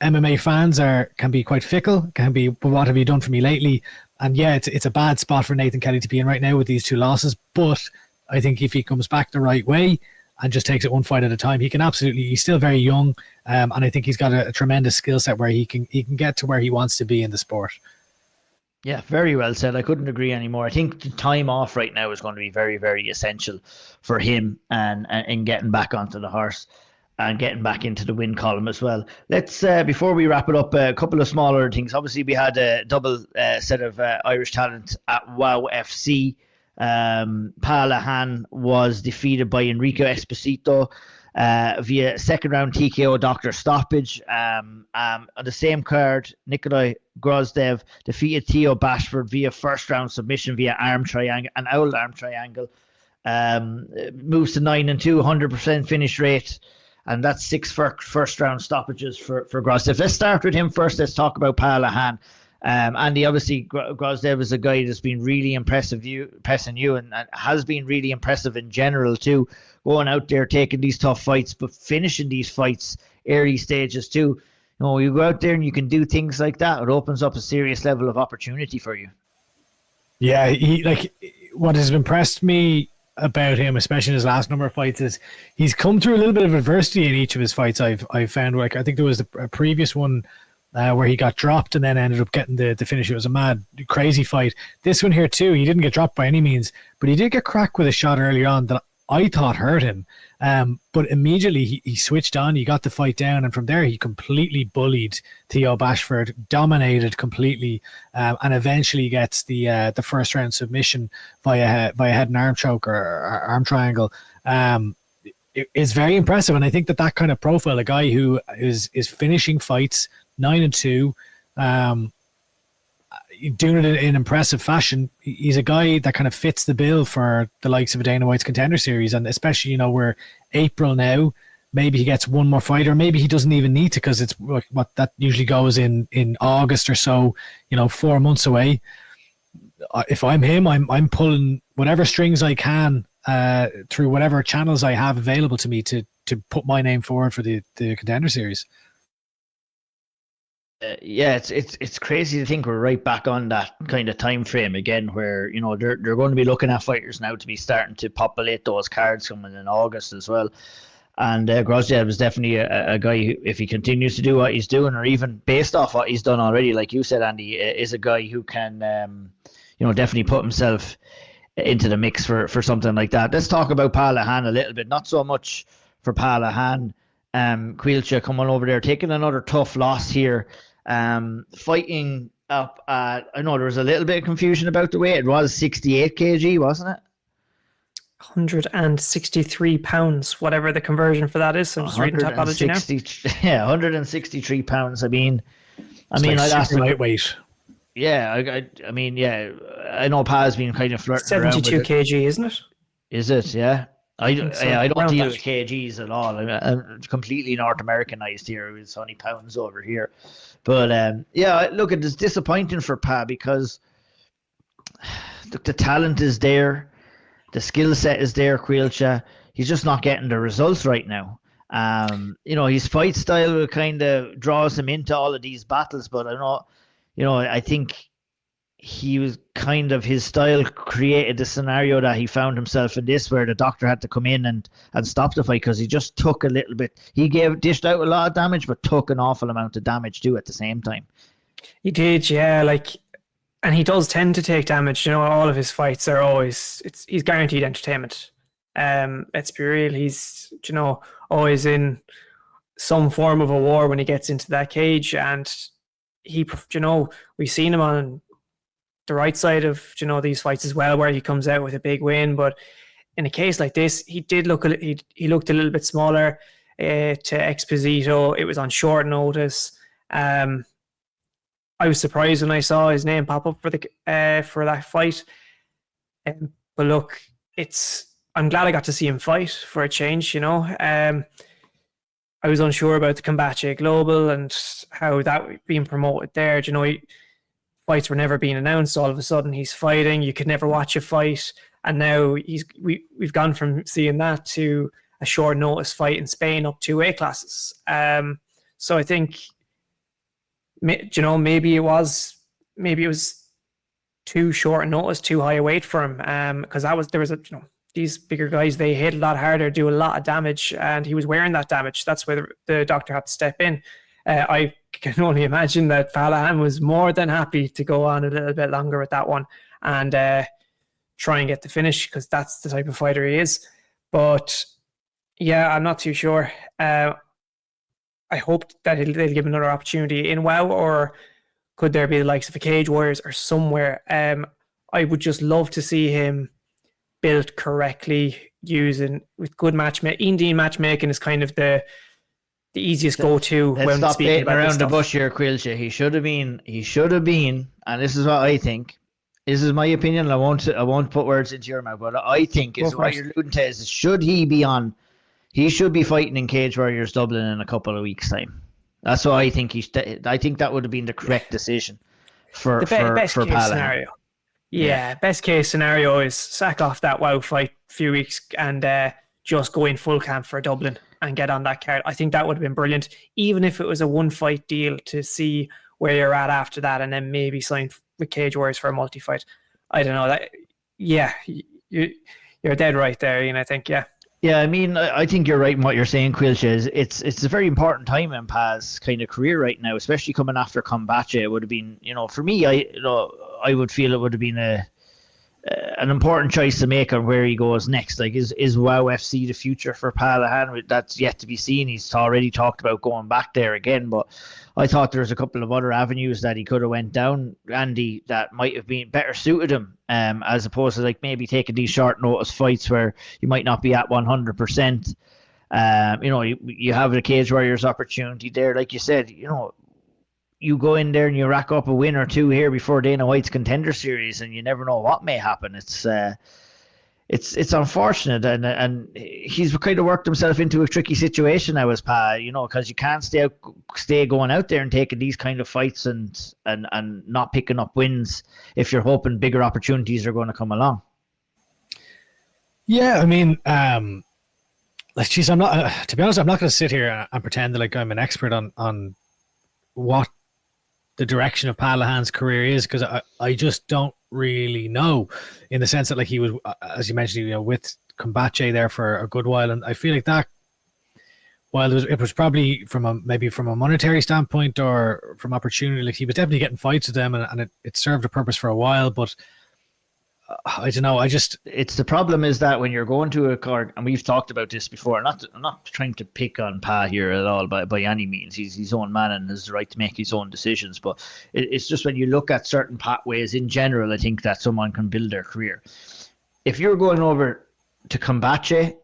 MMA fans can be quite fickle, can be, but what have you done for me lately? And yeah, it's a bad spot for Nathan Kelly to be in right now with these 2 losses. But I think if he comes back the right way and just takes it one fight at a time, he can absolutely. He's still very young, and I think he's got a tremendous skill set where he can get to where he wants to be in the sport. Yeah, very well said. I couldn't agree anymore. I think the time off right now is going to be very, very essential for him and getting back onto the horse and getting back into the win column as well. Let's, before we wrap it up, a couple of smaller things. Obviously, we had a double set of Irish talent at WOW FC. Lehane was defeated by Enrico Esposito via second round TKO doctor stoppage. On the same card, Nikolay Grozdev defeated Theo Bashford via first round submission via arm triangle, an Auld arm triangle. Moves to 9-2, 100% finish rate. And that's 6 first round stoppages for Grozdev. Let's start with him first. Let's talk about Lehane. Andy, obviously, Grozdev is a guy that's been really impressing you and has been really impressive in general too. Going out there, taking these tough fights, but finishing these fights early stages too. You go out there and you can do things like that. It opens up a serious level of opportunity for you. Yeah, what has impressed me about him, especially in his last number of fights, is he's come through a little bit of adversity in each of his fights. I've found, like, I think there was a previous one where he got dropped and then ended up getting the finish. It was a mad, crazy fight. This one here too, he didn't get dropped by any means, but he did get cracked with a shot earlier on that I thought hurt him. But immediately he switched on, he got the fight down, and from there he completely bullied Theo Bashford, dominated completely, and eventually gets the first round submission via head and arm choke or arm triangle. It's very impressive, and I think that kind of profile, a guy who is finishing fights 9-2, doing it in impressive fashion. He's a guy that kind of fits the bill for the likes of a Dana White's Contender Series, and especially, we're April now. Maybe he gets one more fight, or maybe he doesn't even need to, because it's what that usually goes in August or so. 4 months away. If I'm him, I'm pulling whatever strings I can through whatever channels I have available to me to put my name forward for the Contender Series. Yeah, it's crazy to think we're right back on that kind of time frame again, where they're going to be looking at fighters now to be starting to populate those cards coming in August as well. And Grozdev is definitely a guy who, if he continues to do what he's doing, or even based off what he's done already, like you said, Andy, is a guy who can definitely put himself into the mix for something like that. Let's talk about Lehane a little bit. Not so much for Lehane. Caoilte coming over there, taking another tough loss here. Fighting up at, I know there was a little bit of confusion about the weight. It was 68 kg, wasn't it? £163, whatever the conversion for that is. So I'm just reading Topology now. 163 pounds. I mean, Like I'd ask super him. lightweight. Yeah, I mean, yeah, I know Pa's been kind of flirting around with 72 it. kg, isn't it? Is it? Yeah. I think so, don't around deal that. with kgs at all. I'm completely North Americanized here. It's only pounds over here. But yeah, look, it's disappointing for Pa because look, the talent is there, the skill set is there. Caoilte, he's just not getting the results right now. His fight style kind of draws him into all of these battles, but I think he was kind of, his style created the scenario that he found himself in this, where the doctor had to come in and stop the fight because he just took a little bit. He dished out a lot of damage, but took an awful amount of damage too at the same time. He did, yeah. And he does tend to take damage. All of his fights are always, he's guaranteed entertainment. Let's be real. He's, always in some form of a war when he gets into that cage, and we've seen him on the right side of these fights as well, where he comes out with a big win. But in a case like this, he looked a little bit smaller to Exposito. It was on short notice. I was surprised when I saw his name pop up for that fight. But look, I'm glad I got to see him fight for a change. I was unsure about the Combatche Global and how that being promoted there. Fights were never being announced. All of a sudden, he's fighting. You could never watch a fight, and now we've gone from seeing that to a short notice fight in Spain up 2 weight classes. So I think, maybe it was too short a notice, too high a weight for him. Because these bigger guys, they hit a lot harder, do a lot of damage, and he was wearing that damage. That's where the doctor had to step in. I can only imagine that Lehane was more than happy to go on a little bit longer with that one and try and get the finish, because that's the type of fighter he is. But yeah, I'm not too sure. I hope that they'll give another opportunity in WoW, or could there be the likes of a Cage Warriors or somewhere. I would just love to see him built correctly, with good matchmaking. Indian matchmaking is kind of the easiest go-to Let's when stop speaking beating about around this the stuff. bush here, Caoilte. He should have been, and this is what I think. This is my opinion. I won't put words into your mouth, but I think is what you're alluding to is, should he be on? He should be fighting in Cage Warriors Dublin in a couple of weeks' time. That's what I think. I think that would have been the correct decision for best case Lehane. scenario. Yeah, best case scenario is sack off that WoW fight a few weeks and just go in full camp for Dublin and get on that card. I think that would have been brilliant, even if it was a 1-fight deal to see where you're at after that, and then maybe sign with Cage Warriors for a multi-fight. I don't know. You're dead right there, Ian. I think, yeah. Yeah, I mean, I think you're right in what you're saying, Caoilte. It's a very important time in Paz kind of career right now, especially coming after Combatche. It would have been, for me, I would feel it would have been an important choice to make on where he goes next. Like, is WoW FC the future for Lehane? That's yet to be seen. He's already talked about going back there again, but I thought there was a couple of other avenues that he could have went down, Andy, that might have been better suited him, as opposed to like maybe taking these short notice fights where you might not be at 100%. You have the Cage Warriors opportunity there, like you said. You go in there and you rack up a win or two here before Dana White's Contender Series, and you never know what may happen. It's unfortunate, and he's kind of worked himself into a tricky situation now as Pa, because you can't stay going out there and taking these kind of fights and not picking up wins if you're hoping bigger opportunities are going to come along. Yeah, I mean, I'm not. To be honest, I'm not going to sit here and pretend that like I'm an expert on what the direction of Lehane's career is, because I just don't really know, in the sense that like he was, as you mentioned, with Combatche there for a good while, and I feel like that, while it was probably from a monetary standpoint or from opportunity, like he was definitely getting fights with them, and it served a purpose for a while, but I don't know. It's the problem is that when you're going to a card, and we've talked about this before. I'm not trying to pick on Pa here at all by any means. He's his own man and has the right to make his own decisions. But it's just when you look at certain pathways in general, I think that someone can build their career. If you're going over to combat you.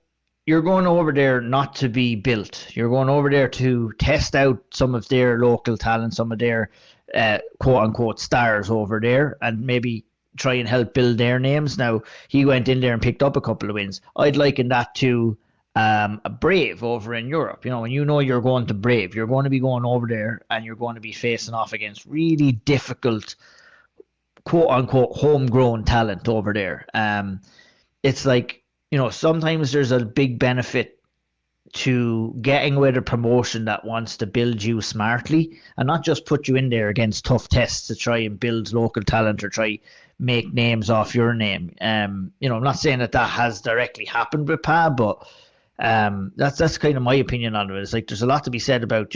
You're going over there not to be built. You're going over there to test out some of their local talent, some of their quote unquote stars over there, and maybe try and help build their names. Now, he went in there and picked up a couple of wins. I'd liken that to a Brave over in Europe. When you're going to Brave, you're going to be going over there and you're going to be facing off against really difficult, quote unquote, homegrown talent over there. It's like, sometimes there's a big benefit to getting with a promotion that wants to build you smartly and not just put you in there against tough tests to try and build local talent or try make names off your name. I'm not saying that has directly happened with Pa, but that's kind of my opinion on it. It's like there's a lot to be said about,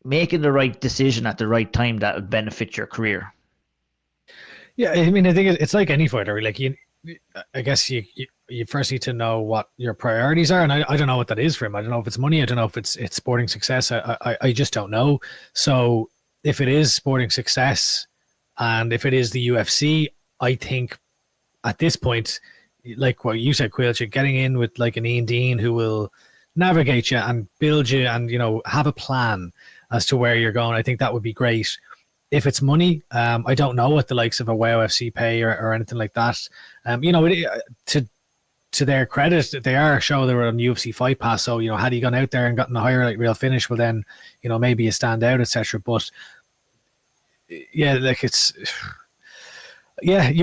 making the right decision at the right time that would benefit your career. Yeah, I mean, I think it's like any fighter. Like I guess you first need to know what your priorities are, and I don't know what that is for him. I don't know if it's money. I don't know if it's sporting success. I just don't know. So if it is sporting success, and if it is the UFC, I think at this point, like what you said, Caoilte, getting in with like an Ian Dean who will navigate you and build you and have a plan as to where you're going, I think that would be great. If it's money, I don't know what the likes of a WOW FC pay or anything like that. To their credit, they are a show they were on UFC Fight Pass. So, had he gone out there and gotten a higher real finish, well then, maybe you stand out, etc. But yeah, like you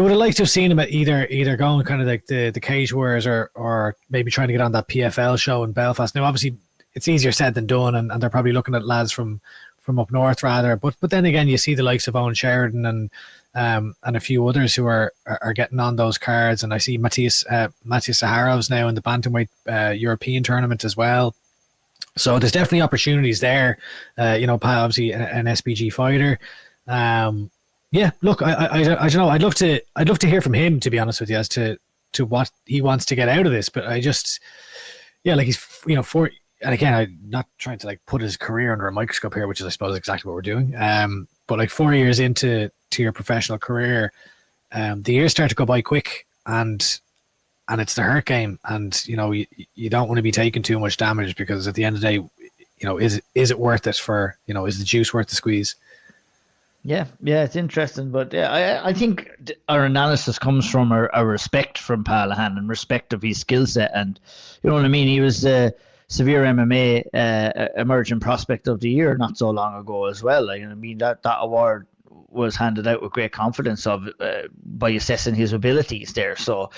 would have liked to have seen him at either going kind of like the Cage Wars or maybe trying to get on that PFL show in Belfast. Now, obviously, it's easier said than done, and they're probably looking at lads from up north rather. But then again, you see the likes of Owen Sheridan and a few others who are getting on those cards, and I see Matthias Saharov's now in the bantamweight European tournament as well. So there's definitely opportunities there. Pa, obviously an SBG fighter. Yeah, look, I don't know. I'd love to hear from him, to be honest with you, as to what he wants to get out of this. But I just, like he's and again, I'm not trying to like put his career under a microscope here, which is I suppose exactly what we're doing. But like 4 years into your professional career, the years start to go by quick, and it's the hurt game, and you don't want to be taking too much damage, because at the end of the day, is it worth it for is the juice worth the squeeze? Yeah, it's interesting, but yeah, I think our analysis comes from a respect from Pa Lehane and respect of his skill set, and you know what I mean. He was the SevereMMA Emerging Prospect of the Year not so long ago as well. Like, I mean, that award was handed out with great confidence by assessing his abilities there. So,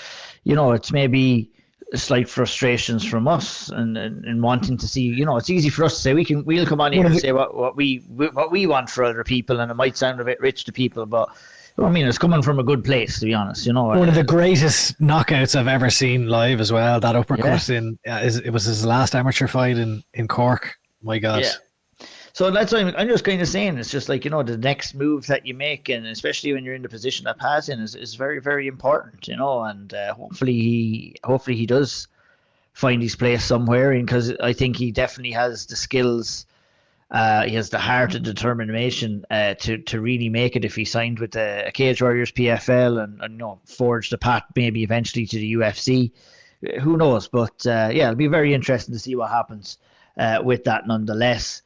it's maybe slight frustrations from us and wanting to see, it's easy for us to say we'll come on here and say what we want for other people, and it might sound a bit rich to people, but it's coming from a good place, to be honest. One of the greatest knockouts I've ever seen live as well. That uppercut it was his last amateur fight in Cork. My God. Yeah. So that's what I'm just kind of saying. It's just like, the next move that you make, and especially when you're in the position that Pa's in, is very, very important, and hopefully he does find his place somewhere, because I think he definitely has the skills. He has the heart and determination to really make it if he signed with a Cage Warriors PFL and forge the path maybe eventually to the UFC. Who knows? But it'll be very interesting to see what happens with that nonetheless.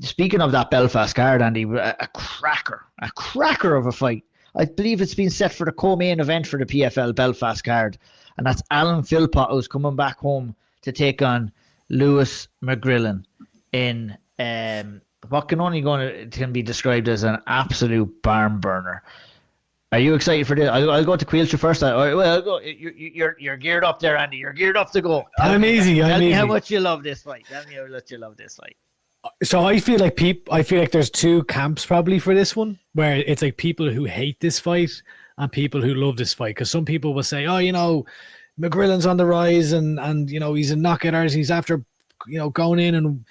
Speaking of that Belfast card, Andy, a cracker of a fight. I believe it's been set for the co-main event for the PFL Belfast card, and that's Alan Philpott, who's coming back home to take on Lewis McGrillen in what can be described as an absolute barn burner. Are you excited for this? I'll go to Caoilte first. I'll go. You're geared up there, Andy. You're geared up to go. I'm easy. Tell me how much you love this fight. So I feel like there's two camps probably for this one, where it's like people who hate this fight and people who love this fight. Because some people will say, McGrillen's on the rise and he's a knockout artist. He's after going in and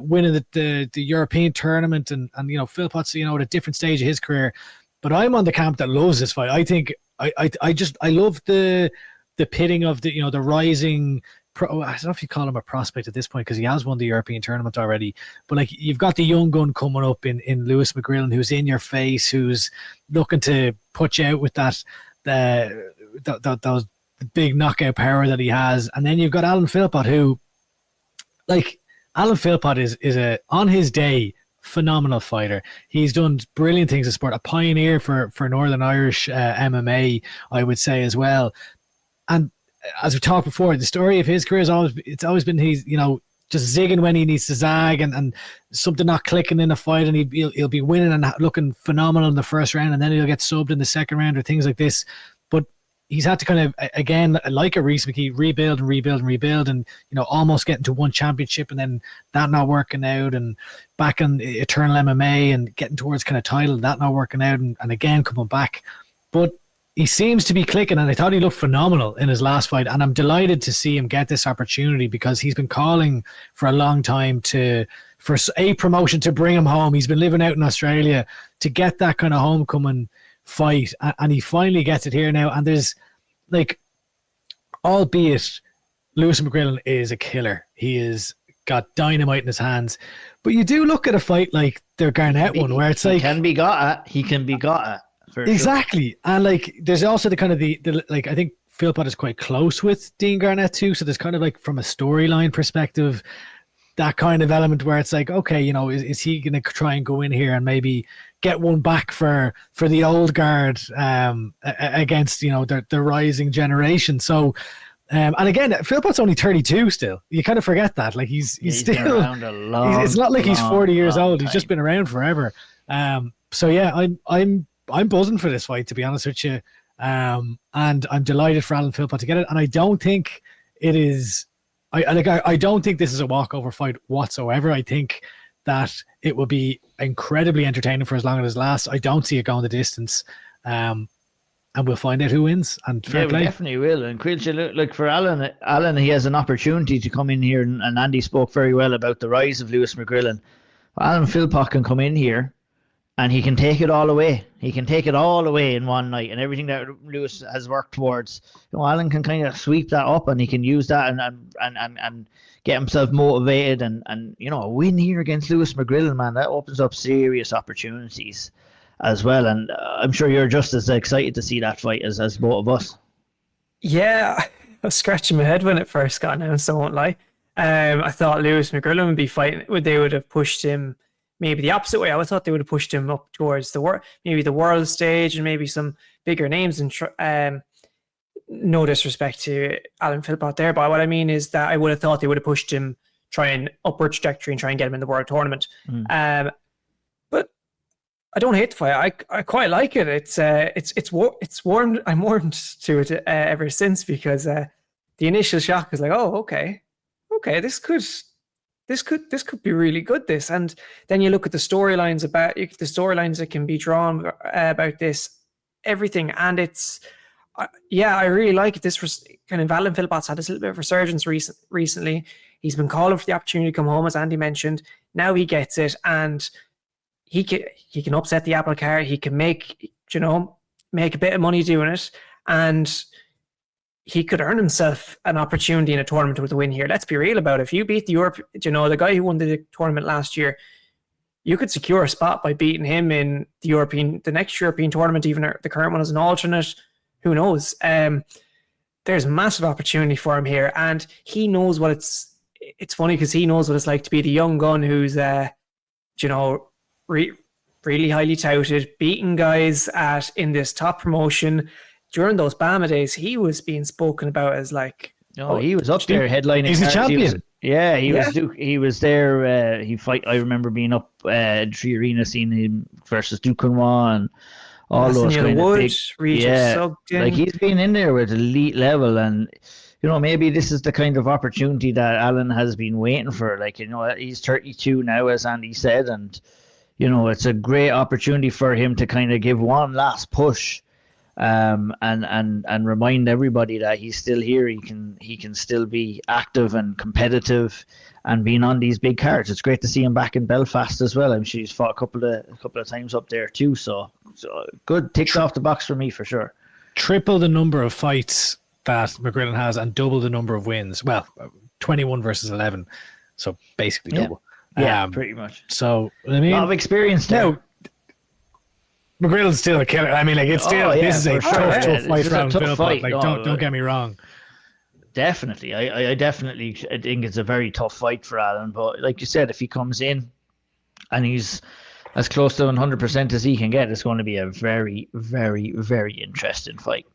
winning the European tournament, and Philpott's at a different stage of his career. But I'm on the camp that loves this fight. I think I love the pitting of the rising. I don't know if you call him a prospect at this point, because he has won the European tournament already. But like, you've got the young gun coming up in Lewis McGrillen, who's in your face, who's looking to put you out with those the big knockout power that he has. And then you've got Alan Philpott, who, like, Alan Philpott is on his day, phenomenal fighter. He's done brilliant things in sport, a pioneer for Northern Irish MMA, I would say, as well. And as we talked before, the story of his career is always been he's, just zigging when he needs to zag, and something not clicking in a fight, and he'll be winning and looking phenomenal in the first round, and then he'll get subbed in the second round or things like this. But he's had to kind of, again, like a Rhys McKee, rebuild, and almost getting to one championship, and then that not working out, and back in Eternal MMA and getting towards kind of title, that not working out, and again coming back. But he seems to be clicking, and I thought he looked phenomenal in his last fight, and I'm delighted to see him get this opportunity, because he's been calling for a long time for a promotion to bring him home. He's been living out in Australia to get that kind of homecoming fight, and he finally gets it here now. And there's, like, albeit Lewis McGrillen is a killer, he is got dynamite in his hands, but you do look at a fight like the Garnett one, where it's like he can be got at. Exactly. Sure. And like there's also the kind of the like, I think Philpott is quite close with Dean Garnett too, so there's kind of like, from a storyline perspective, that kind of element where it's like, okay, is he going to try and go in here and maybe get one back for the old guard against the rising generation. So and again, Philpott's only 32 still. You kind of forget that. Like he's still been around a long, it's not like he's 40 years old. Time. He's just been around forever. So yeah, I'm buzzing for this fight, to be honest with you. And I'm delighted for Alan Philpott to get it. And I don't think it is. I don't think this is a walkover fight whatsoever. I think that it will be incredibly entertaining for as long as it lasts. I don't see it going the distance. And we'll find out who wins. And fair play. We definitely will. And Caoilte, look, for Alan, he has an opportunity to come in here, and Andy spoke very well about the rise of Lewis McGrillen. Alan Philpott can come in here, and he can take it all away. He can take it all away in one night, and everything that Lewis has worked towards. Alan can kind of sweep that up, and he can use that and get himself motivated, and a win here against Lewis McGrillen, man, that opens up serious opportunities as well. And I'm sure you're just as excited to see that fight as both of us. Yeah, I was scratching my head when it first got announced, I won't lie. I thought Lewis McGrillen would be fighting. They would have pushed him maybe the opposite way. I thought they would have pushed him up towards the world stage, and maybe some bigger names. And no disrespect to Alan Philpott there, but what I mean is that I would have thought they would have pushed him, try an upward trajectory, and try and get him in the world tournament. But I don't hate the fight. I quite like it. It's warmed. I'm warmed to it ever since, because the initial shock was like, oh, okay, this could be really good, this. And then you look at the storylines that can be drawn about this, everything, and it's I really like it. This kind of Alan Philpott's had this little bit of resurgence recently. He's been calling for the opportunity to come home, as Andy mentioned. Now he gets it, and he can upset the apple cart. He can make a bit of money doing it, and he could earn himself an opportunity in a tournament with a win here. Let's be real about it. If you beat the guy who won the tournament last year, you could secure a spot by beating him in the next European tournament, even the current one as an alternate. Who knows? There's massive opportunity for him here, and he knows what it's funny because he knows what it's like to be the young gun who's, really highly touted, beating guys in this top promotion. During those Bama days, he was being spoken about as like, he was up there headlining. He's a champion. He was there. I remember being up Tree Arena, seeing him versus Duquesnoy and all those kind of big. Like, he's been in there with elite level, and maybe this is the kind of opportunity that Alan has been waiting for. Like, he's 32 now, as Andy said, and it's a great opportunity for him to kind of give one last push. And remind everybody that he's still here. He can still be active and competitive, and being on these big cards. It's great to see him back in Belfast as well. I'm sure he's fought a couple of times up there too. So good, ticks off the box for me for sure. Triple the number of fights that McGrillen has, and double the number of wins. Well, 21 versus 11, so basically double. Yeah, pretty much. So I mean, a lot of experience there. Now, McGrillen's still a killer. I mean, like it's still yeah, this is a for sure. tough This fight is a from tough Philpott. fight. Like No, don't get me wrong. Definitely. I definitely think it's a very tough fight for Alan. But like you said, if he comes in and he's as close to 100% as he can get, it's going to be a very, very, very interesting fight.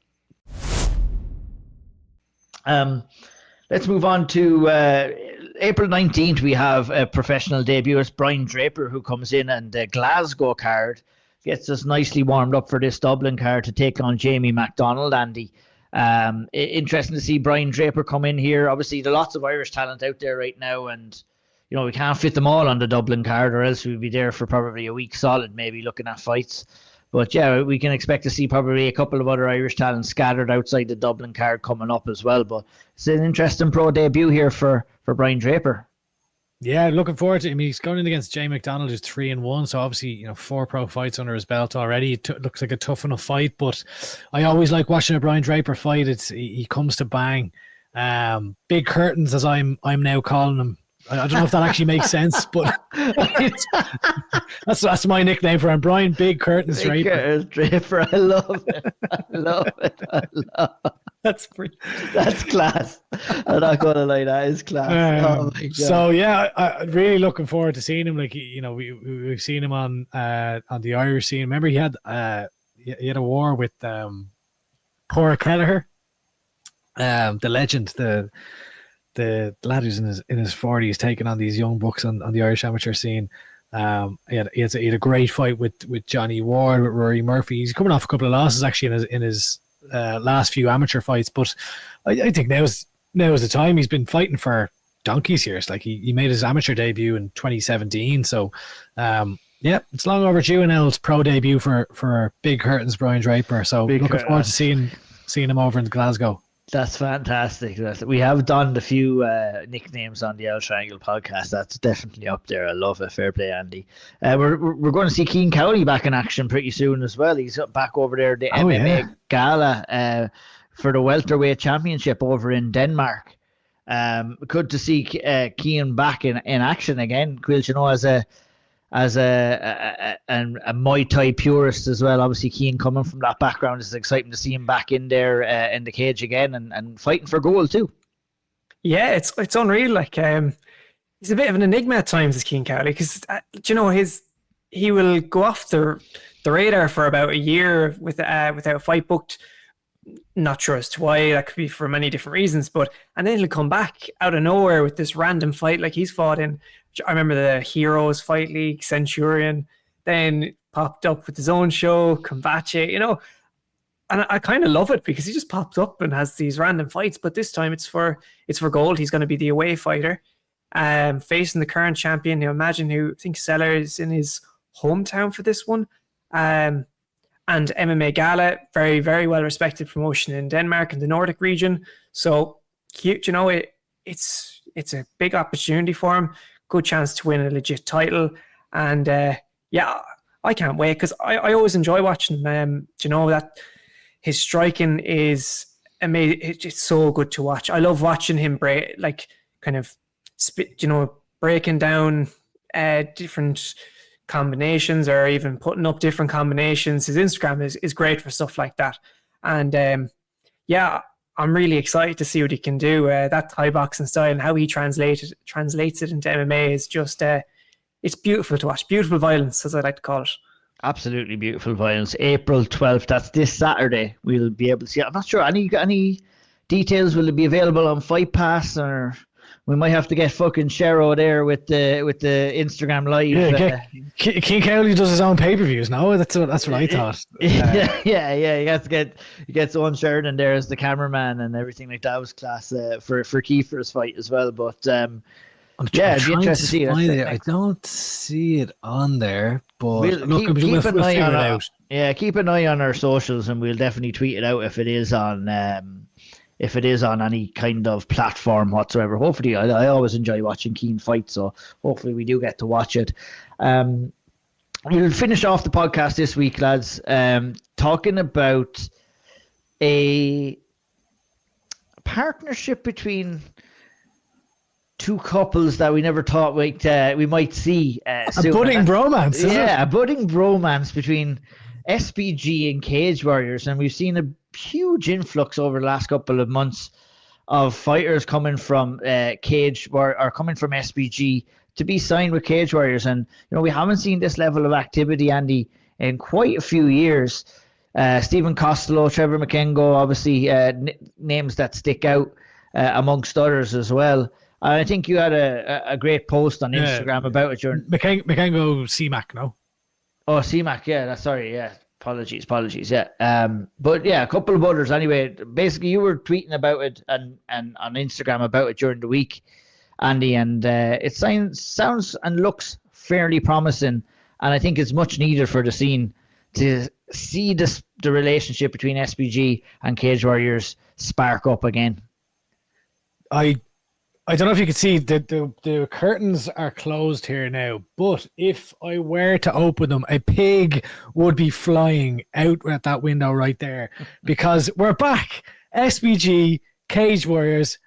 Let's move on to April 19th. We have a professional debut. It's Brian Draper who comes in, and the Glasgow card gets us nicely warmed up for this Dublin card to take on Jamie MacDonald, Andy. Interesting to see Brian Draper come in here. Obviously, there are lots of Irish talent out there right now, and we can't fit them all on the Dublin card, or else we'd be there for probably a week solid, maybe looking at fights. But yeah, we can expect to see probably a couple of other Irish talents scattered outside the Dublin card coming up as well. But it's an interesting pro debut here for Brian Draper. Yeah, looking forward to it. I mean, he's going in against Jay McDonald, who's 3-1. So obviously, 4 pro fights under his belt already. It looks like a tough enough fight. But I always like watching a Brian Draper fight. He comes to bang. Big curtains, as I'm now calling him. I don't know if that actually makes sense, but that's my nickname for him. Brian Big Curtains Draper. Draper, I love it. I love it. That's pretty. That's class. I'm not gonna lie, that is class. Oh my God. So yeah, I'm really looking forward to seeing him. Like we've seen him on the Irish scene. Remember, he had a war with Cora Kelleher, the legend, the lad who's in his 40s, taking on these young bucks on the Irish amateur scene. He had a great fight with Johnny Ward, with Rory Murphy. He's coming off a couple of losses actually in his last few amateur fights, but I think now is the time. He's been fighting for donkey's years. Like he made his amateur debut in 2017, so it's long overdue. An Auld pro debut for Big Curtains Brian Draper. So looking forward to seeing him over in Glasgow. That's fantastic. We have donned a few nicknames on the L Triangle podcast. That's definitely up there. I love it. Fair play, Andy. We're going to see Cian Cowley back in action pretty soon as well. He's back over there, the MMA Gala for the welterweight championship over in Denmark. Good to see Cian back in action again. Caoilte, as a Muay Thai purist as well. Obviously, Cian coming from that background, it's exciting to see him back in there in the cage again and fighting for gold too. Yeah, it's unreal. Like he's a bit of an enigma at times, as Cian Cowley, because he will go off the radar for about a year without a fight booked. Not sure as to why. That could be for many different reasons, and then he'll come back out of nowhere with this random fight. Like he's fought in, I remember the Heroes Fight League, Centurion, then popped up with his own show, Combache, and I kind of love it because he just pops up and has these random fights. But this time it's for gold. He's going to be the away fighter, facing the current champion. Imagine I think Seller is in his hometown for this one. And MMA Gala, very, very well respected promotion in Denmark and the Nordic region. So, it's a big opportunity for him. Good chance to win a legit title. And I can't wait because I always enjoy watching him. That his striking is amazing. It's so good to watch. I love watching him breaking down different combinations or even putting up different combinations. His Instagram is great for stuff like that. And I'm really excited to see what he can do. That Thai boxing style and how he translates it into MMA is just it's beautiful to watch. Beautiful violence, as I like to call it. Absolutely beautiful violence. April 12th, that's this Saturday. We'll be able to see it. I'm not sure any details. Will it be available on Fight Pass, or we might have to get fucking Shero there with the Instagram live. Yeah, Cian Cowley does his own pay-per-views now. That's what I thought. Yeah. He has to get Owen Sheridan there as the cameraman and everything like that. Was class for Kiefer's fight as well. But it'd be interesting to see it. I don't see it on there, but we'll figure it out. Yeah, keep an eye on our socials, and we'll definitely tweet it out if it is on. If it is on any kind of platform whatsoever. Hopefully, I always enjoy watching Cian fight, so hopefully we do get to watch it. We'll finish off the podcast this week, lads, talking about a partnership between two couples that we never thought we might see. A budding bromance, a budding bromance between SBG and Cage Warriors, and we've seen a huge influx over the last couple of months of fighters coming from coming from SBG to be signed with Cage Warriors. And we haven't seen this level of activity, Andy, in quite a few years. Stephen Costello, Trevor McKengo, obviously names that stick out amongst others as well. I think you had a great post on Instagram about it during McKengo CMAC, no? Oh, CMAC, yeah, sorry, yeah. Apologies, yeah. But yeah, a couple of others anyway. Basically, you were tweeting about it and on Instagram about it during the week, Andy, and it sounds and looks fairly promising, and I think it's much needed for the scene to see the relationship between SBG and Cage Warriors spark up again. I don't know if you can see the curtains are closed here now, but if I were to open them, a pig would be flying out at that window right there, because we're back. SBG, Cage Warriors,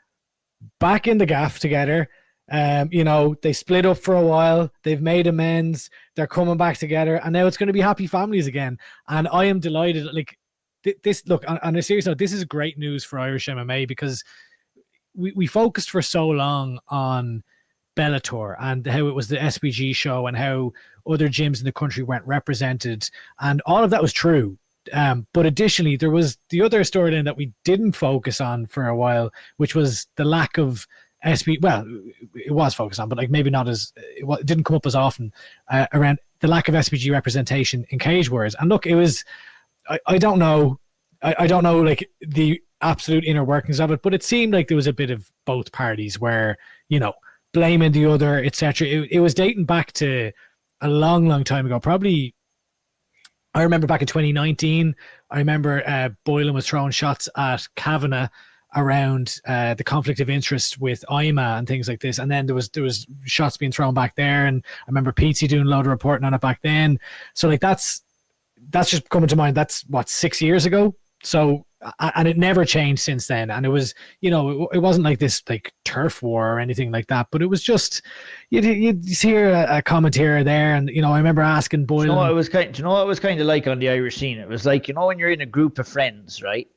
back in the gaff together. They split up for a while. They've made amends. They're coming back together, and now it's going to be happy families again. And I am delighted. Like this, look, on a serious note, this is great news for Irish MMA, because we focused for so long on Bellator and how it was the SBG show and how other gyms in the country weren't represented, and all of that was true. But additionally, there was the other storyline that we didn't focus on for a while, which was the lack of SB. Well, it was focused on, but like maybe not as it didn't come up as often around the lack of SBG representation in Cage Warriors. And look, it was I don't know. I don't know like the absolute inner workings of it, but it seemed like there was a bit of both parties where, blaming the other, etc. It was dating back to a long time ago. Probably, I remember back in 2019, I remember Boylan was throwing shots at Kavanagh around the conflict of interest with IMA and things like this. And then there was shots being thrown back there. And I remember Pizzi doing a load of reporting on it back then. So like that's just coming to mind. That's 6 years ago. So, and it never changed since then. And it was, it wasn't like this like turf war or anything like that, but it was just, you'd hear a comment here or there. And, I remember asking Boylan. Do you know what it was kind of like on the Irish scene? It was like, when you're in a group of friends, right?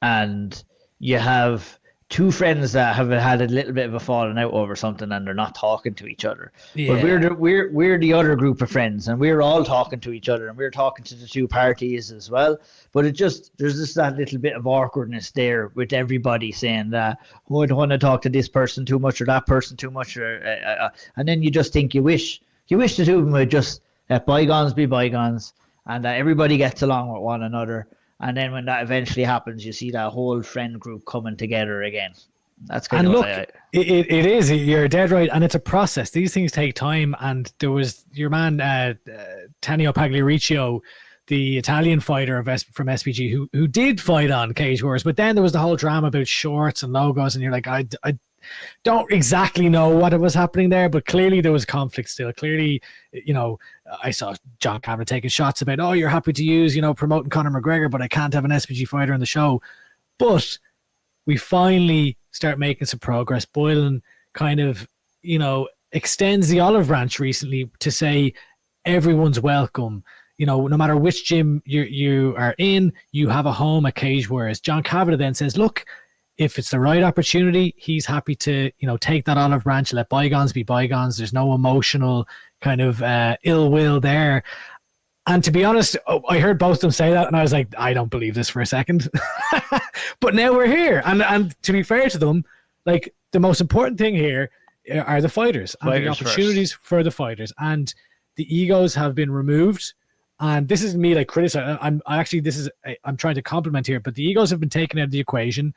And you have two friends that have had a little bit of a falling out over something and they're not talking to each other. Yeah. But we're the other group of friends, and we're all talking to each other, and we're talking to the two parties as well. But there's just that little bit of awkwardness there with everybody saying that, I don't want to talk to this person too much or that person too much, and then you just think you wish the two of them would just let bygones be bygones, and that everybody gets along with one another. And then when that eventually happens, you see that whole friend group coming together again. That's kind of look, it is. You're dead right, and it's a process. These things take time. And there was your man Tanio Pagliariccio, the Italian fighter from SPG, who did fight on Cage Wars, but then there was the whole drama about shorts and logos, and you're like, I don't exactly know what was happening there, but clearly there was conflict still. Clearly, I saw John Cameron taking shots about, oh, you're happy to use, promoting Conor McGregor, but I can't have an SPG fighter on the show. But we finally start making some progress. Boylan kind of, extends the olive branch recently to say everyone's welcome. No matter which gym you are in, you have a home at Cage. Whereas John Kavanagh then says, look, if it's the right opportunity, he's happy to, take that olive branch, let bygones be bygones. There's no emotional kind of ill will there. And to be honest, I heard both of them say that, and I was like, I don't believe this for a second. But now we're here. And to be fair to them, like, the most important thing here are the fighters and the opportunities for the fighters. And the egos have been removed. And this isn't me like criticizing. I'm trying to compliment here, but the egos have been taken out of the equation.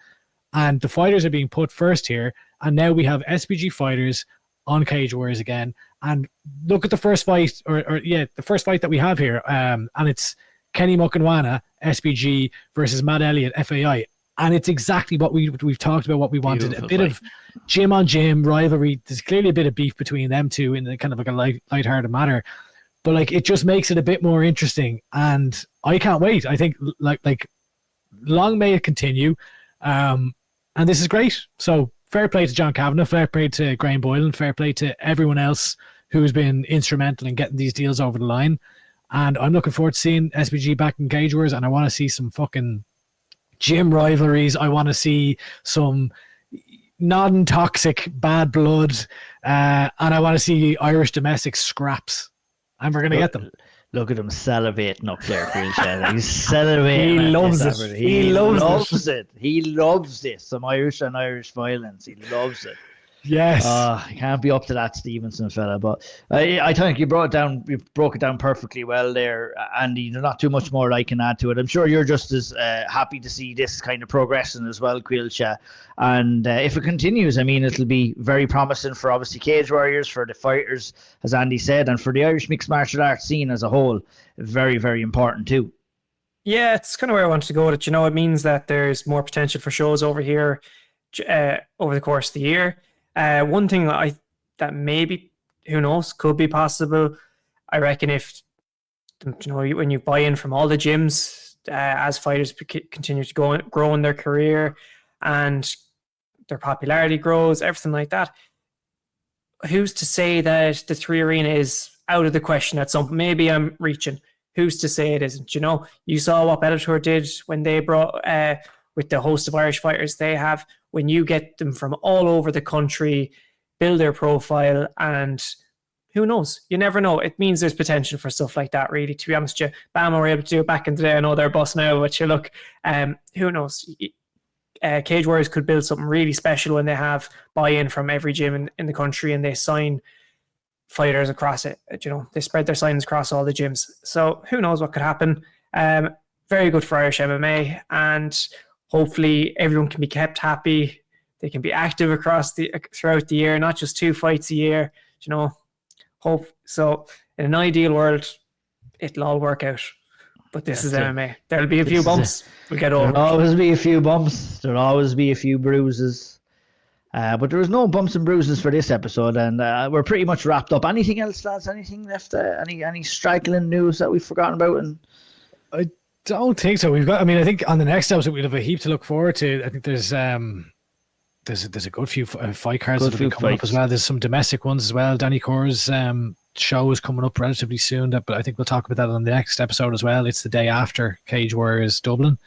And the fighters are being put first here. And now we have SPG fighters on Cage Warriors again. And look at the first fight, the first fight that we have here. And it's Kenny Mukanwana, SPG, versus Matt Elliott, FAI. And it's exactly what we've talked about, what we wanted. Beautiful a bit fight. Of gym on gym rivalry. There's clearly a bit of beef between them two in kind of like a lighthearted manner. But like, it just makes it a bit more interesting. And I can't wait. I think like long may it continue. And this is great. So fair play to John Kavanagh, fair play to Graham Boylan, fair play to everyone else who's been instrumental in getting these deals over the line. And I'm looking forward to seeing SBG back in Cage Wars, and I want to see some fucking gym rivalries. I want to see some non-toxic bad blood, and I want to see Irish domestic scraps. And we're going to get them. Look at him salivating up there, Quilcha. He's salivating. He loves it. He loves it. He loves this. Some Irish and Irish violence. He loves it. Yes. I can't be up to that Stevenson fella, but I think you broke it down perfectly well there, Andy. There's not too much more I can add to it. I'm sure you're just as happy to see this kind of progressing as well, Quilcha. And if it continues, I mean, it'll be very promising for obviously Cage Warriors, for the fighters, as Andy said, and for the Irish mixed martial arts scene as a whole. Very, very important too. Yeah, it's kind of where I wanted to go. That, it means that there's more potential for shows over here over the course of the year. One thing that maybe, who knows, could be possible, I reckon, if when you buy in from all the gyms as fighters continue to grow in their career and their popularity grows, everything like that, who's to say that the 3 Arena is out of the question at some point? Maybe I'm reaching. Who's to say it isn't? You saw what Bellator did when they brought with the host of Irish fighters they have. When you get them from all over the country, build their profile, and who knows? You never know. It means there's potential for stuff like that, really, to be honest with you. BAMMA were able to do it back in the day. I know they're boss now, but look, who knows? Cage Warriors could build something really special when they have buy-in from every gym in the country and they sign fighters across it. They spread their signings across all the gyms. So who knows what could happen. Very good for Irish MMA, and hopefully everyone can be kept happy. They can be active throughout the year, not just 2 fights a year. Hope so. In an ideal world, it'll all work out. But this is MMA. There'll be a few bumps. We'll get over. There'll always be a few bumps. There'll always be a few bruises. But there was no bumps and bruises for this episode, and we're pretty much wrapped up. Anything else, lads? Anything left? Any striking news that we've forgotten about? And I don't think so. I think on the next episode we'll have a heap to look forward to. I think there's a good few fight cards that will be coming up as well. There's some domestic ones as well. Danny Corr's show is coming up relatively soon, but I think we'll talk about that on the next episode as well. It's the day after Cage Warriors Dublin.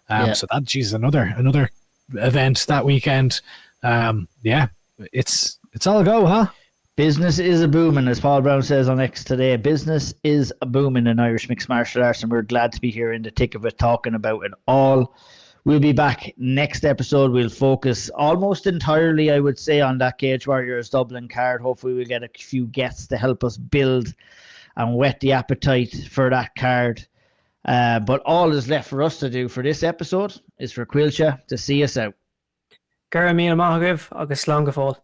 So that, geez, another event that weekend. It's all a go, huh? Business is a booming, as Paul Brown says on X today. Business is a booming in Irish mixed martial arts, and we're glad to be here in the thick of it, talking about it all. We'll be back next episode. We'll focus almost entirely, I would say, on that Cage Warriors Dublin card. Hopefully we'll get a few guests to help us build and whet the appetite for that card. But all is left for us to do for this episode is for Quilcha to see us out. Garry Míle Maithagibh agus Slán go fóill.